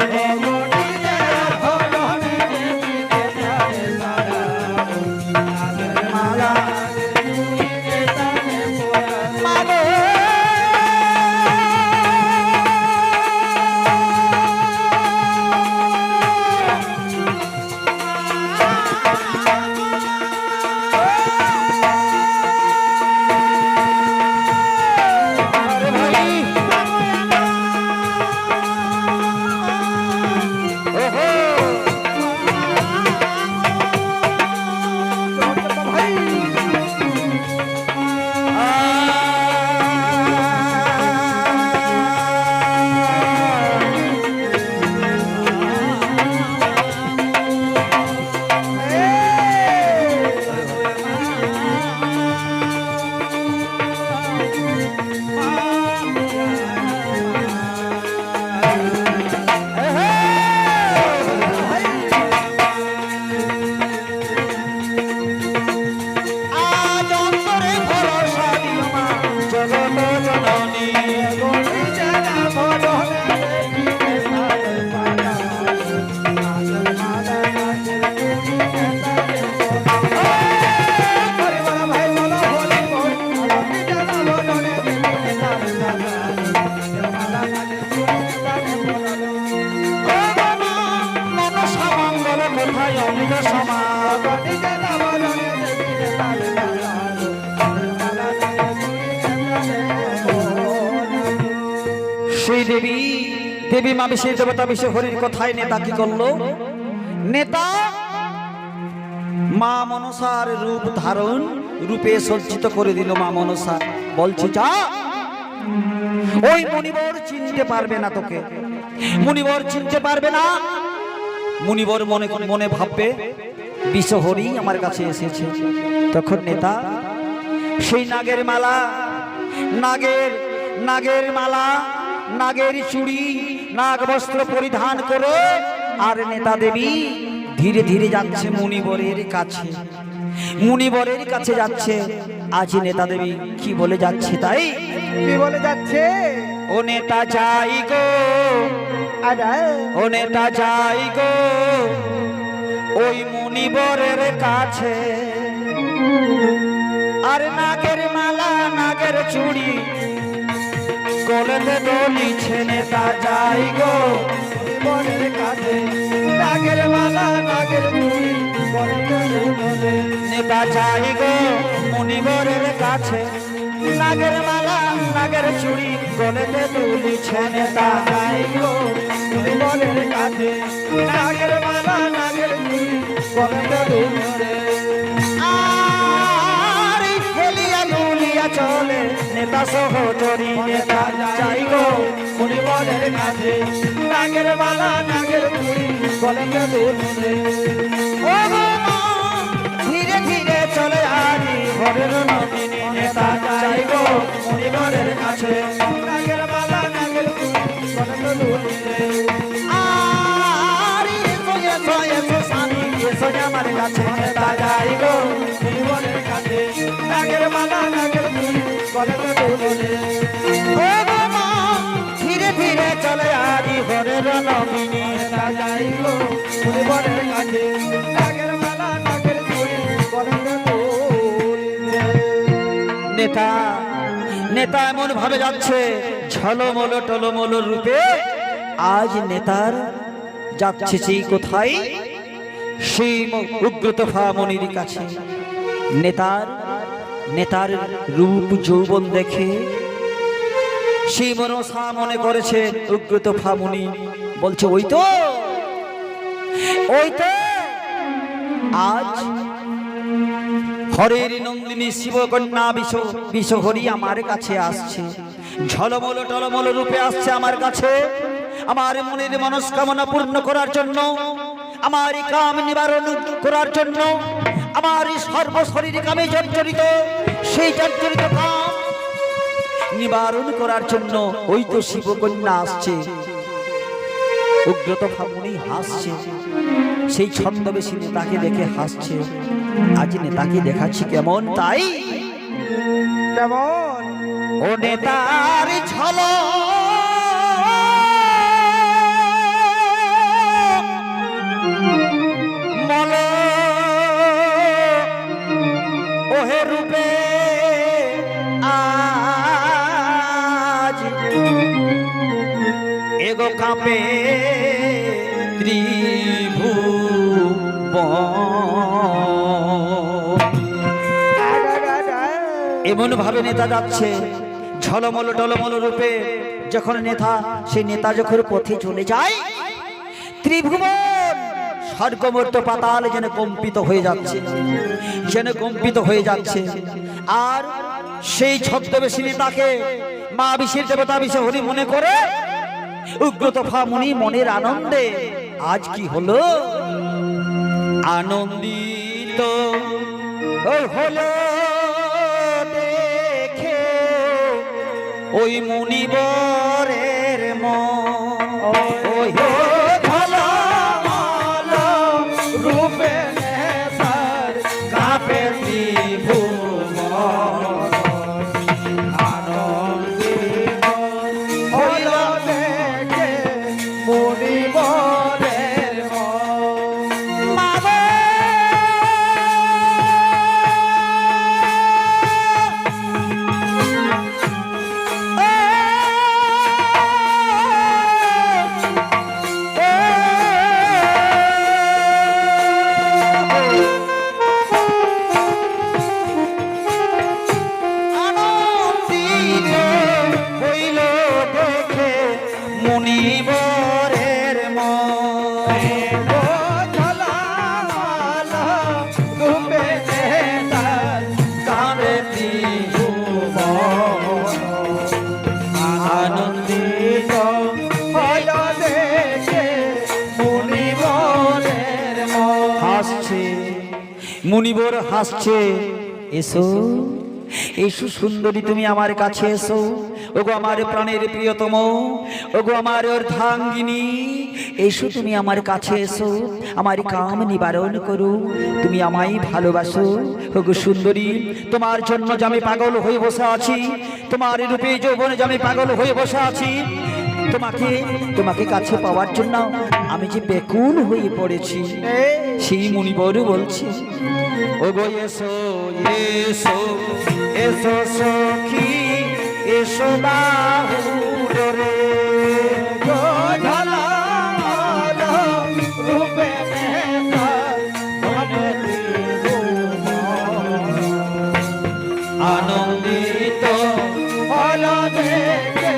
সেই দেবী মা বিষের দেবতা বিষহরির কথায় নেতা কি করলো নেতা মা মনসার রূপ ধারণ রূপে সজ্জিত করে দিল মা মনসা বলছে যা ওই মুনিবর চিনতে পারবে না তোকে মুনিবর চিনতে পারবে না মুনিবর মনে মনে ভাববে বিষহরি আমার কাছে এসেছে তখন নেতা সেই নাগের মালা নাগের মালা নাগের চুড়ি নাগ বস্ত্র পরিধান করে আর নেতা দেবী ধীরে ধীরে যাচ্ছে মুনিবরের কাছে যাচ্ছে আজ নেতা দেবী কি বলে যাচ্ছে তাই কি বলে যাচ্ছে ও নেতা যাই গো ও নেতা যাই গো ওই মুনিবরের কাছে আর নাগের মালা নাগের চুড়ি গলেতে দলিছে নেতা যাই গো মুনিবরের কাছে নাগের মালা নাগের চুড়ি গলেতে দোলে নেতা যাই গো মুনিবরের কাছে নাগের মালা নাগের চুড়ি গলেতে দুলিছে নেতা যাই গো মুনিবরের কাছে নাগের মালা নাগের চুড়ি গলেতে দোলে আর খেলিয়া দুলিয়া চলে নেতা সহচরী নেতা যাই গো মুনিবরের কাছে নাগের মালা নাগের চুড়ি গলেতে দোলে ও গো মা, ধীরে ধীরে চলে আনি ঘরের নদিনী নেতা যাই গো মুনিবরের কাছে নাগের মালা কাছে নেতা যাই গো জীবনের কাছে নাগের মালা নাগের ফুল গলেতে দুলনে ও গো মা ধীরে ধীরে চলে আজি ঘরের নমিনী নেতা যাই গো জীবনের কাছে নাগের মালা নাগের ফুল গলেতে দুলনে নেতা নেতা এমন ভাবে যাচ্ছে ঝলমলো টলমলো রূপে আজ নেতার যাচ্ছে সেই কোথায় সেই উগ্রতফা মনির কাছে নেতার নেতার রূপ যৌবন দেখে সেই মনসা মনে করেছে উগ্রতফা মুনি বলছে ওই তো আজ হরের নন্দিনী শিবকন্যা বিষহরি আমার কাছে আসছে ঝলমল টলমল রূপে আসছে আমার কাছে আমার মনের মনস্কামনা পূর্ণ করার জন্য আমার কাম নিবারণ করার জন্য আমার সর্বশরীর কামে জর্জরিত সেই জর্জরিত কাম নিবারণ করার জন্য ওই তো শিবকন্যা আসছে উগ্রতফা মুনি হাসছে সেই ছদ্মবেশী নেতাকে দেখে হাসছে আজ নেতাকে দেখাচ্ছি কেমন তাই কেমন ও নেতার ঝলক মল ওহে রূপে আজ এগো কাঁপে এমন ভাবে নেতা যাচ্ছে ঝলমল টলমল রূপে যখন নেতা যখন পথে চলে যায় ত্রিভুবন স্বর্গমর্ত পাতাল যেন কম্পিত হয়ে যাচ্ছে আর সেই ছদ্মবেশী নেতাকে মা বিশের দেবতা বিষহরি মনে করে উগ্রতফা মুনি মনের আনন্দে আজ কি হলো আনন্দিত হলো দেখে ওই মুনিবরের মন ওই রূপে নেতার কাপে ত্রিভুবন আনন্দিত হইল দেখে মুনিবরের মন মুনিবরের রূপে নেতার কাপে ত্রিভুবন আনন্দিত হইল দেখে মুনিবরের মন হাসছে মুনিবর হাসছে এসো এসো সুন্দরী তুমি আমার কাছে এসো ওগো আমার প্রাণের প্রিয়তম ওগো আমার অর্ধাঙ্গিনী এসো তুমি আমার কাছে এসো আমার কাম নিবারণ করো তুমি আমায় ভালোবাসো ওগো সুন্দরী তোমার জন্য যে আমি পাগল হয়ে বসে আছি তোমার রূপে যৌবনে যে আমি পাগল হয়ে বসে আছি তোমাকে কাছে পাওয়ার জন্য আমি যে বেকুল হয়ে পড়েছি সেই মুনিবর বলছি ওগো এসো এসো এসো সখী এসো বাহুরে রূপে নেতার কাপে ত্রিভুবন আনন্দিত হইল দেখে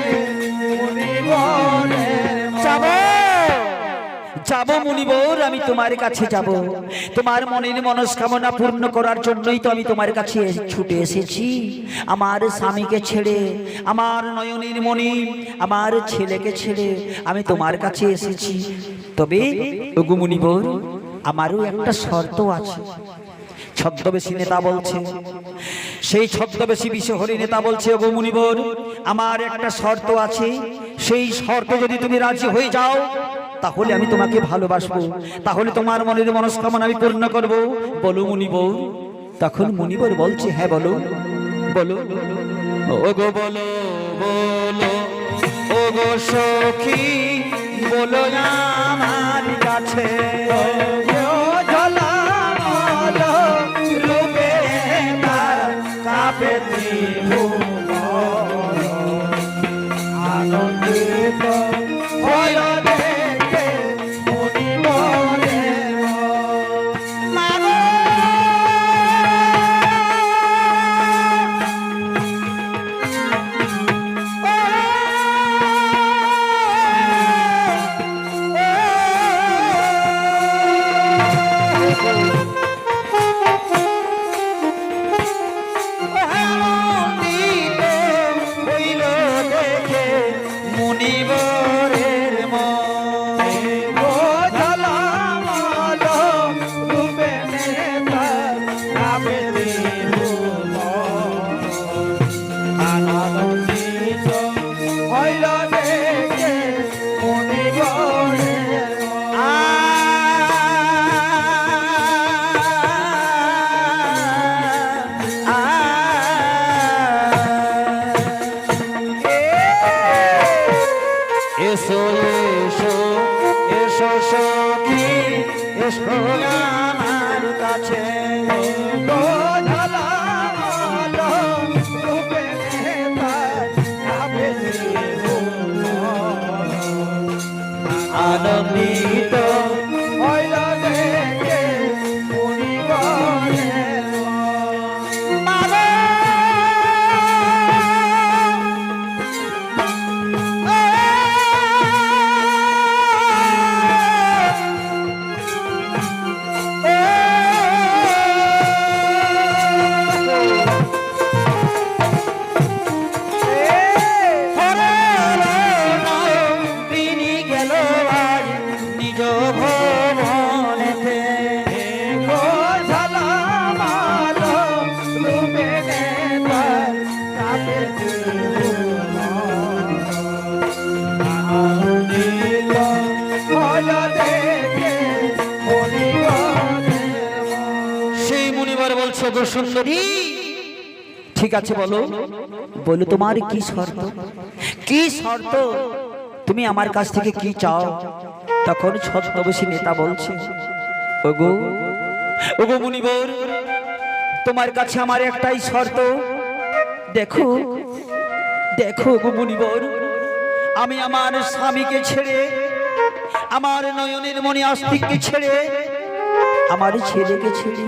মুনিবরের মন যাব মুনিবর আমি তোমার কাছে যাব তোমার মনের মনস্কামনা পূর্ণ করার জন্যই তো আমি তোমার কাছে ছুটে এসেছি আমার স্বামীকে ছেড়ে আমার নয়নের মণি আমার ছেলেকে ছেড়ে আমি তোমার কাছে এসেছি তবে ওগো মুনিবর আমারও একটা শর্ত আছে ছদ্মবেশী নেতা বলছে সেই ছদ্মবেশী বিষহরি নেতা বলছে ওগো মুনিবর আমার একটা শর্ত আছে সেই শর্তে যদি তুমি রাজি হয়ে যাও তাহলে আমি তোমাকে ভালোবাসবো, তাহলে তোমার মনের মনস্কামনা আমি পূর্ণ করব। বলো মুনিবর। তখন মুনিবর বলছে, হ্যাঁ বলো বলো। ও গো বলো বলো, ও গো সখী বলো আমার কাছে, রূপে তার কাঁপে ত্রিভুবন, আনন্দিত হইল দেখে মুনিবরের মন। হইল দেখে মুনিবরের মন। আনন্দিত হইল দেখে মুনিবরের মন। এসো এসো এসো সখী, এসো আমার কাছে, আনন্দিত হইল দেখে মুনিবরের মন। তিনি গেল আজ নিজ ভবনেতে, সেই মুনিবার বলছে, গো সুন্দরী ঠিক আছে বলো বলো তোমার কি শর্ত, কি শর্ত, তুমি আমার কাছ থেকে কি চাও? তখন ছদ্মবেশী নেতা বলছে, ওগো ওগো মুনিবর, তোমার কাছে আমার একটাই শর্ত। দেখো দেখো গো মুনিবর, আমি আমার স্বামীকে ছেড়ে, আমার নয়নের মণি আস্তিককে ছেড়ে, আমার ছেলেকে ছেড়ে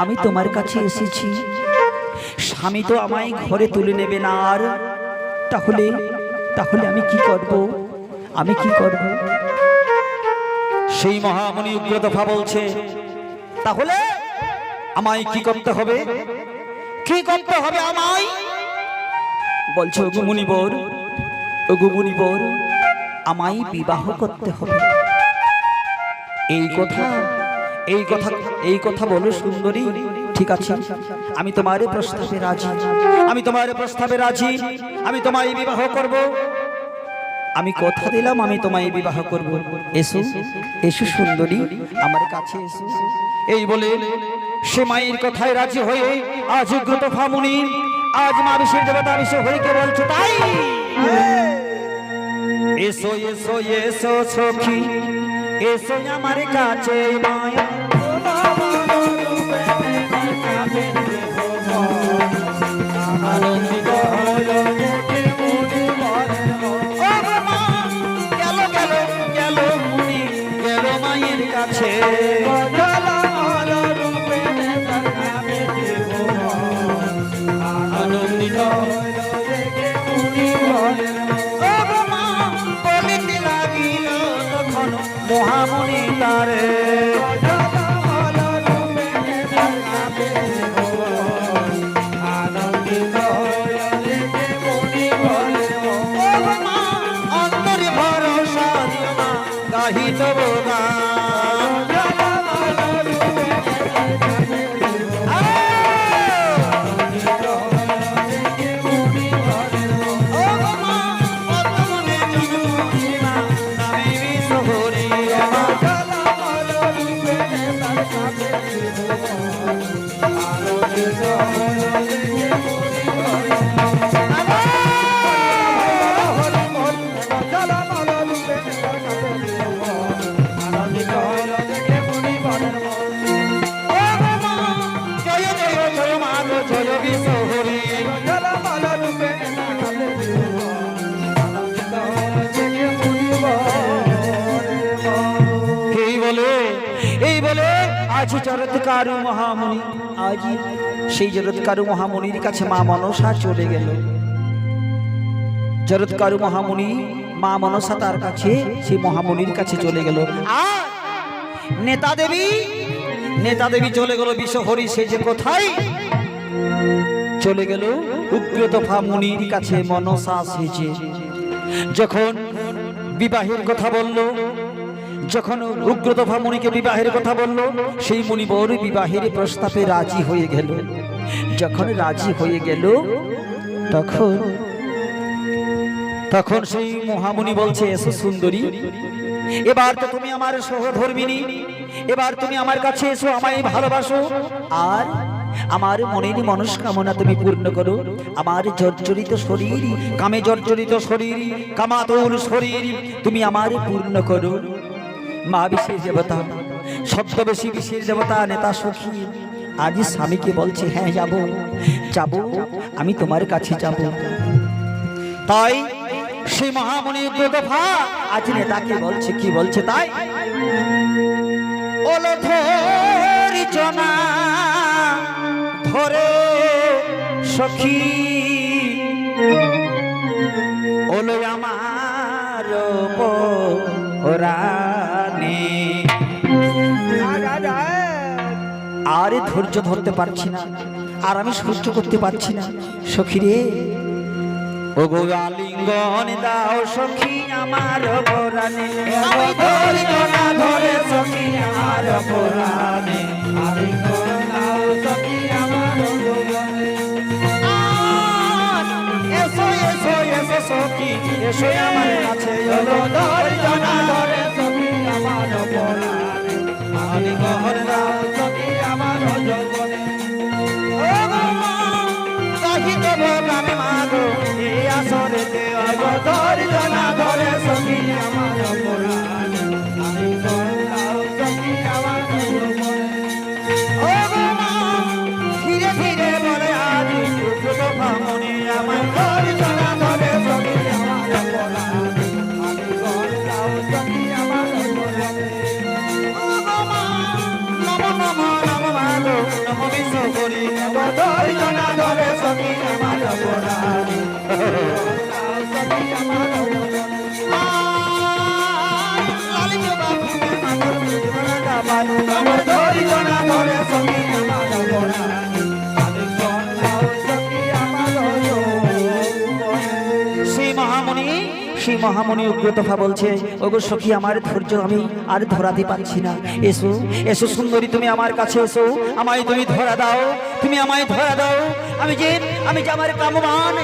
আমি তোমার কাছে এসেছি। স্বামী তো আমায় ঘরে তুলে নেবে না, আর তাহলে তাহলে আমি কি করব, আমি কি করব? সেই মহামণি উগ্রদফা বলছে, তাহলে আমায় কি করতে হবে, কি করতে হবে আমায়? বলছে, ওগো মুনিবর, ওগো মুনিবর, আমায় বিবাহ করতে হবে। এই কথা এই কথা এই কথা বলো সুন্দরী, ঠিক আছে আমি তোমার প্রস্তাবে রাজি, আমি তোমার প্রস্তাবে রাজি, আমি তোমায় বিবাহ করব, আমি কথা দিলাম আমি তোমায় বিবাহ করব। এসো এসো সুন্দরী, আমার কাছে এসো। এই বলে সে মায়ের কথায় রাজি হয়ে আজ উগ্রদফা মুনি, আজ মা বিশেষ দেবতা বিশেষ হরিকে বলছে, তাই এসো এসো এসো সখী, এসো আমার কাছে মায়া, আনন্দিত হল গেল গেল গেল মুনি, গেল মায়ের কাছে, আনন্দিত বলিতে লাগিল তখন মহামণি তারে, অন্তরে ভরসা দিও না, গাহিত গান, ও মা পদ্মনে বিদুষী মা নামে বিশ্বহরি। আজ জরৎকারু মহামুনি, আজ সেই জরৎকারু মহামুনির কাছে মা মনসা চলে গেল। জরৎকারু মহামুনি মা মনসা তার কাছে, সেই মহামুনির কাছে চলে গেল। আর নেতা দেবী চলে গেল বিষহরি সেজে কোথায় চলে গেল? উগ্রতফা মুনির কাছে মনসা সেজে। যখন বিবাহের কথা বলল, যখন উগ্রতফা মুনিকে বিবাহের কথা বলল, সেই মুনিবর বিবাহের প্রস্তাবে রাজি হয়ে গেল। যখন রাজি হয়ে গেল তখন সেই মহামুনি বলছে, এসো সুন্দরী, এবার তো তুমি আমার সহধর্মিনী, এবার তুমি আমার কাছে এসো, আমায় ভালোবাসো, আর আমার মনের মনস্কামনা তুমি পূর্ণ করো। আমার জর্জরিত শরীর, কামে জর্জরিত শরীর, কামাতুর শরীর তুমি আমার পূর্ণ করো। মা বিশেষ দেবতা, শব্দবেশী বিশেষ দেবতা নেতা সখী আজ স্বামীকে বলছে, হ্যাঁ যাব, আমি তোমার কাছে যাব। তাই সেই মহামুনি উগ্রতফা আজ নেতাকে বলছে, কি বলছে তাই, ওলথরি জনা ধরে সখী, ওলো আমার রানী। আর ধৈর্য ধরতে পারছি না, আর আমি সহ্য করতে পারছি না সখী রে, ও গো আলিঙ্গন দাও সখী আমার পরাণে, আমি ধৈর্য না ধরে সখী আমার পরাণে, আলিঙ্গন দাও সখী আমার পরাণে। এসো এসো এসো সখী, এসো আমার কাছে, ধৈর্য না ধরে সখী আমার পরাণে, আলিঙ্গন দাও সখী আমার যৌবনে। ও গো কহিত ভোগামে মাগো এই আসরেতে, ধৈর্য না ধরে সখী আমার পরাণে, আলিঙ্গন দাও সখী আমার যৌবনে। ও গো মা ধীরে ধীরে বলে আজ উগ্রতফা মুনি আমায়, ধৈর্য না ধরে সখী আমার পরাণে, আলিঙ্গন দাও সখী আমার যৌবনে। ও গো মা নমো নমো নমো মাগো নমো বিশ্বকরি, ধৈর্য না ধরে সখী আমার পরাণে, সেই মহামুনি উগ্রতফা বলছে, ওগো সখী আমার ধৈর্য আমি আর ধরাতে পারছি না, এসো এসো সুন্দরী তুমি আমার কাছে এসো, আমায় তুমি ধরা দাও, তুমি আমায় ধরা দাও। আমি যে আমার কামবান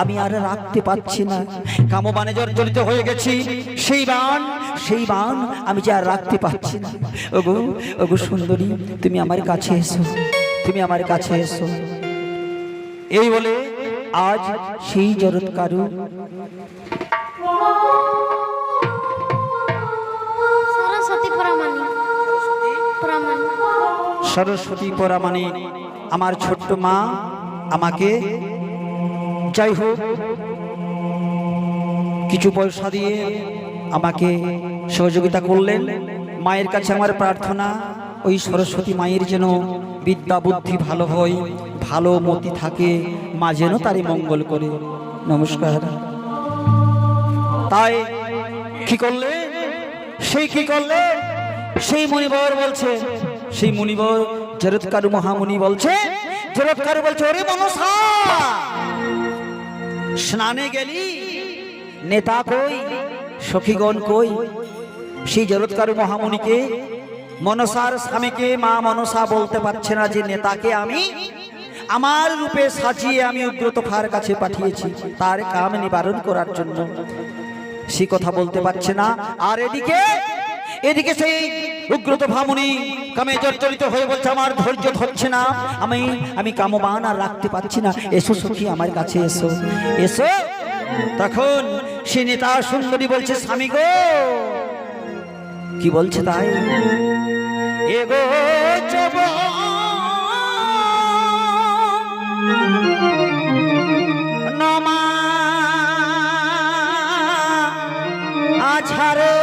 আমি আর রাখতে পারছি না, কামবানে জর্জরিত হয়ে গেছি, সেই বান আমি যে আর রাখতে পারছি না। ওগো সুন্দরী তুমি আমার কাছে এসো, তুমি আমার কাছে এসো। এই বলে আজ সেই জরৎকারু সরস্বতী পরামানি আমার ছোট্ট মা আমাকে যাই হোক কিছু পয়সা দিয়ে আমাকে সহযোগিতা করলেন। মায়ের কাছে আমার প্রার্থনা, ওই সরস্বতী মায়ের যেন বিদ্যা বুদ্ধি ভালো হয়, ভালো মতি থাকে, মা যেন তারই মঙ্গল করে। নমস্কার। তাই কি করলে সেই মুনিবর বলছে, সেই মুনিবর জরৎকারু মহামুনি বলছে, জরৎকারু বলছে, ওরে মনসা স্নানে গেলি, নেতা কই, সখীগণ কই? সেই জরৎকারু মহামুনিকে মনসার স্বামীকে মা মনসা বলতে পারছে না যে নেতাকে আমি আমার রূপে সাজিয়ে আমি উগ্রতফার কাছে পাঠিয়েছি তার কাম নিবারণ করার জন্য, সে কথা বলতে পারছে না। আর এদিকে সেই উগ্রতফা মুনি কামে জর্জরিত হয়ে বলছে, আমার ধৈর্য ধরছে না, আমি কামবান আর রাখতে পারছি না, এসো সখী আমার কাছে এসো এসো। তখন সে নেতা সুন্দরী বলছে, স্বামী গো, কি বলছে তাই, এগো চব নমা আছারে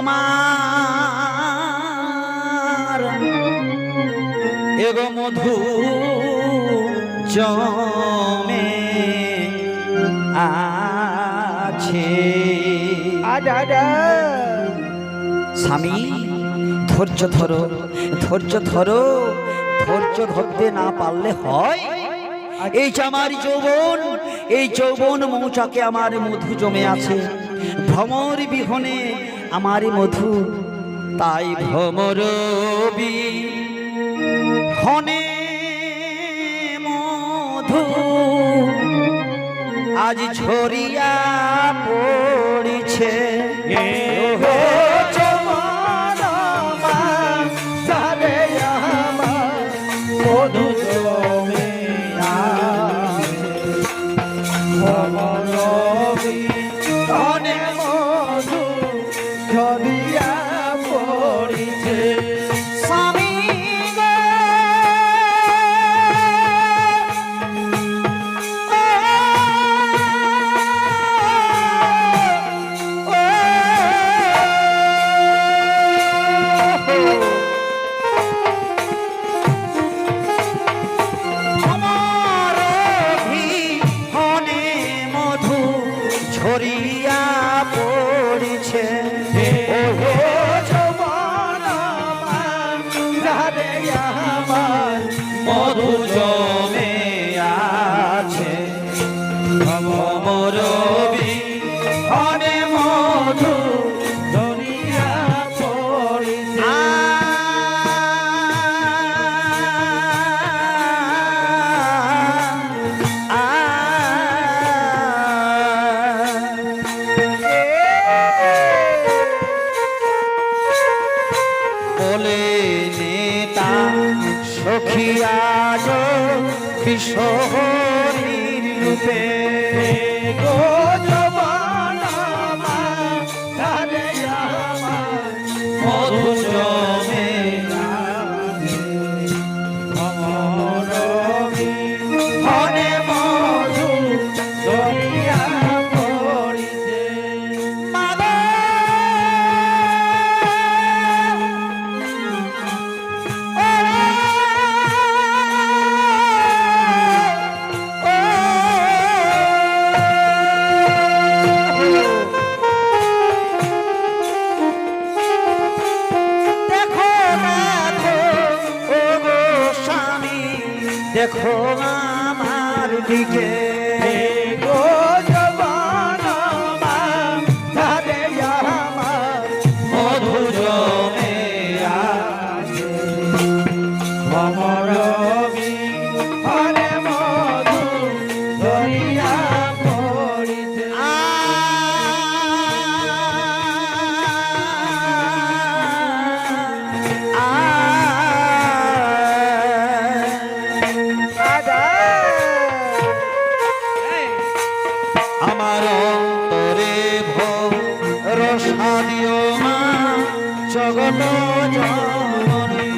আমার এগো মধু জমে আছে। স্বামী ধৈর্য ধরো, ধৈর্য ধরো, ধৈর্য ধরতে না পারলে হয়। এই যে আমার যৌবন, এই যৌবন মৌচাকে আমার মধু জমে আছে, ভ্রমর বিহনে আমার মধু, তাই ভ্রমর বিহনে মধু আজ ঝরিয়া পড়িছে। মধু জমে অনেক মধু ঝরিয়া পড়িছে। স্বামী গো, আমার বিহনে মধু ঝরিয়া পড়িছে। মধু জমে আছে ভ্রমর বিহনে মধু ঝরিয়া পড়িছে। বলে নেতা সখিয়া কিশোরীর রূপে মধু জমে হনে মধু ঝরিয়া পড়িছে। মাগো, দেখো দেখো ও গো স্বামী, দেখো আমার দিকে। মধু জমে আছে ভ্রমর আমার অন্তরে ভরসা দিও মা জগত জননী।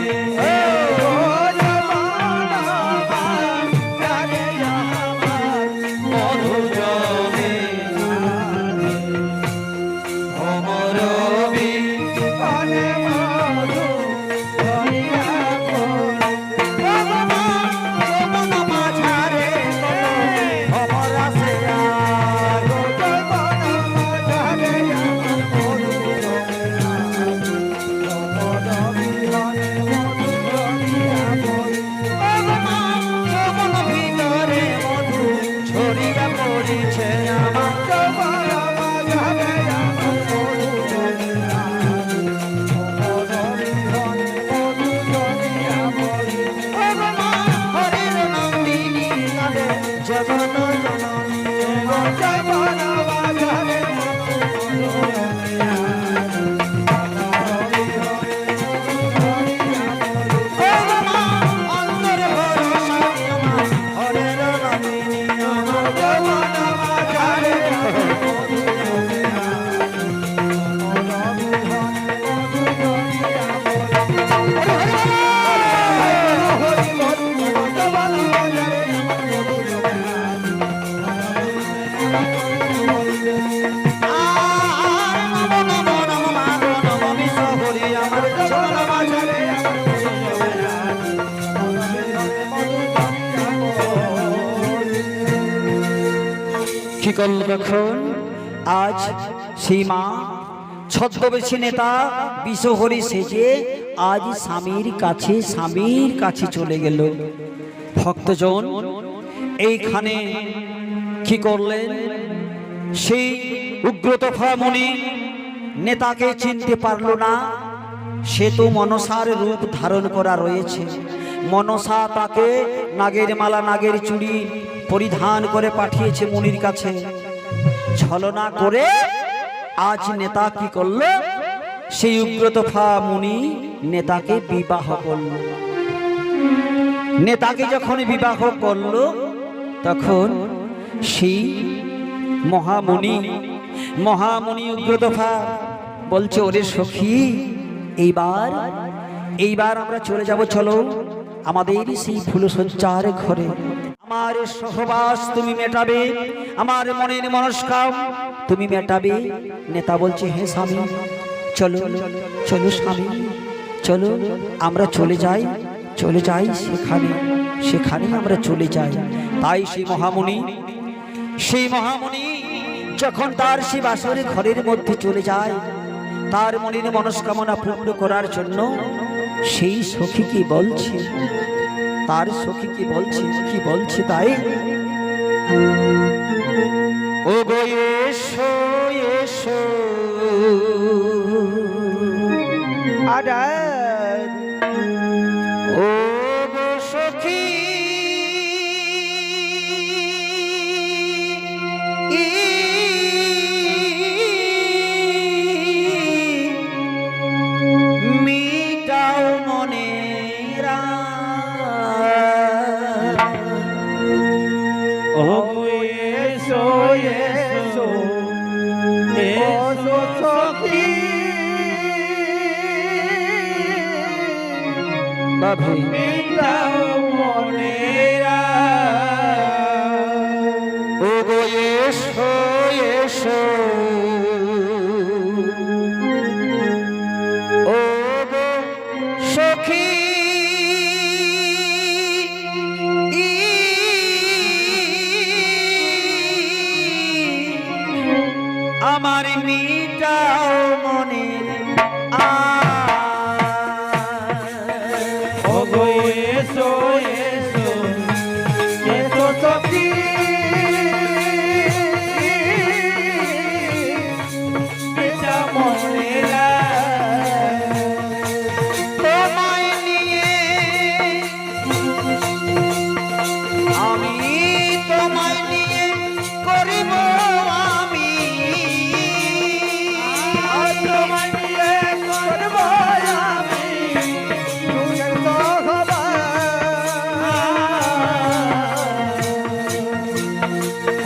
মধু জমে ভ্রমর বিহনে যমন মাঝারে ভ্রমর আসে আগো। যমন ভিতরে মধু ছড়িয়া পড়িছে আমার। হরির নন্দিনী কাঁদে জগন জননী। অন্তরে ভরসা দিও মা হরির নন্দিনী আমার। কি করল তখন? আজ সেই মা ছদ্মবেশী নেতা বিষহরি সেজে আজ স্বামীর কাছে চলে গেল। ভক্তজন এইখানে কি করলেন? সেই উগ্রতফা মুনি নেতাকে চিনতে পারল না। সে তো মনসার রূপ ধারণ করা রয়েছে। মনসা তাকে নাগের মালা নাগের চুড়ি পরিধান করে পাঠিয়েছে মুনির কাছে। ছলনা করে আজ নেতা কি করল? সেই উগ্রতফা মুনি নেতাকে বিবাহ করল। নেতাকে যখন বিবাহ করল তখন সেই মহামুনি উগ্রতফা বলছে, ওরে সখী, এইবার আমরা চলে যাব, চলো আমাদের সেই ফুলসজ্জার ঘরে। আমার সহবাস তুমি মেটাবে, আমার মনের মনস্কাম তুমি মেটাবে। নেতা বলছে, হে স্বামী, চলো চলো স্বামী, চলো আমরা চলে যাই সেখানে আমরা চলে যাই। তাই সেই মহামুনি যখন তার সেই বাসরের ঘরের মধ্যে চলে যায়, তার মনের মনস্কামনা পূর্ণ করার জন্য সেই সখী কি বলছে, তার সখী কি বলছে তাই, ও গো এসো এসো আদার ও গো সখী, মিটাও মনের ও এসো এসো এসো সখী, বাভে মিটাও মনের ও গো এসো এসো ও গো সখী, আমার মিটাও মনের ও গো এসো এসো এসো সখী, মিটাও মনের তোমায় নিয়ে আমি, তোমায় নিয়ে করিব আমি, তোমায় নিয়ে করব আমি সুখের সহবাস।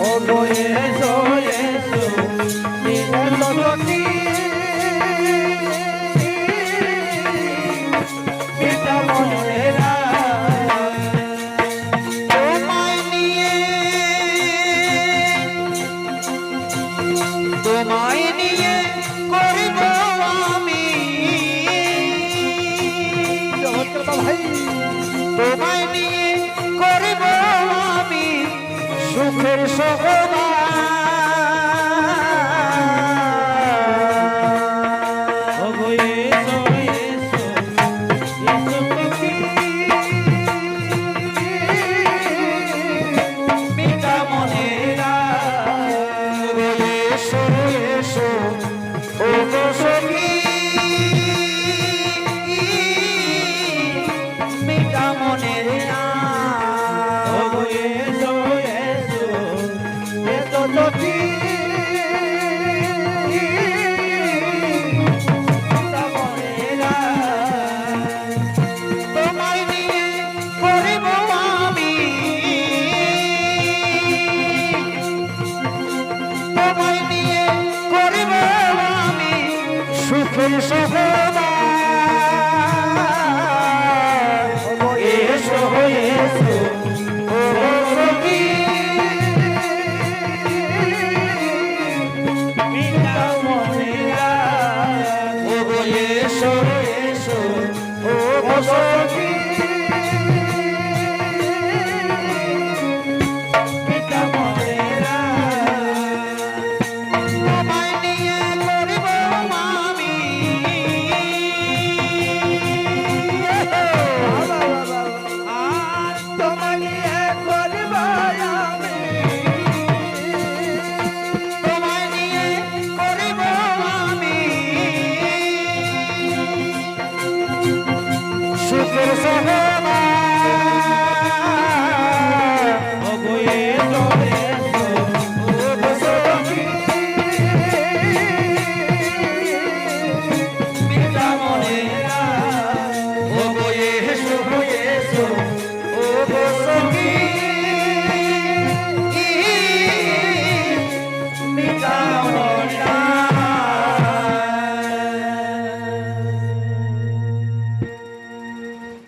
ও গো এসো এসো এসো সখী, মিটাও মনের তোমায় নিয়ে করিব আমি, ভাই তোমায় নিয়ে করিব আমি সুখের সহবাস। ও গো এসো এসো এসো সখী, মিটা মনের এসো এসো ও গো সখী, মিটা মনের ও গো এসো এসো এসো সখী, মিটাও মনের তোমায় নিয়ে করিব আমি, তোমায় নিয়ে করিব আমি সুখের সহবাস। এসো এসো ও সখী, সোহনা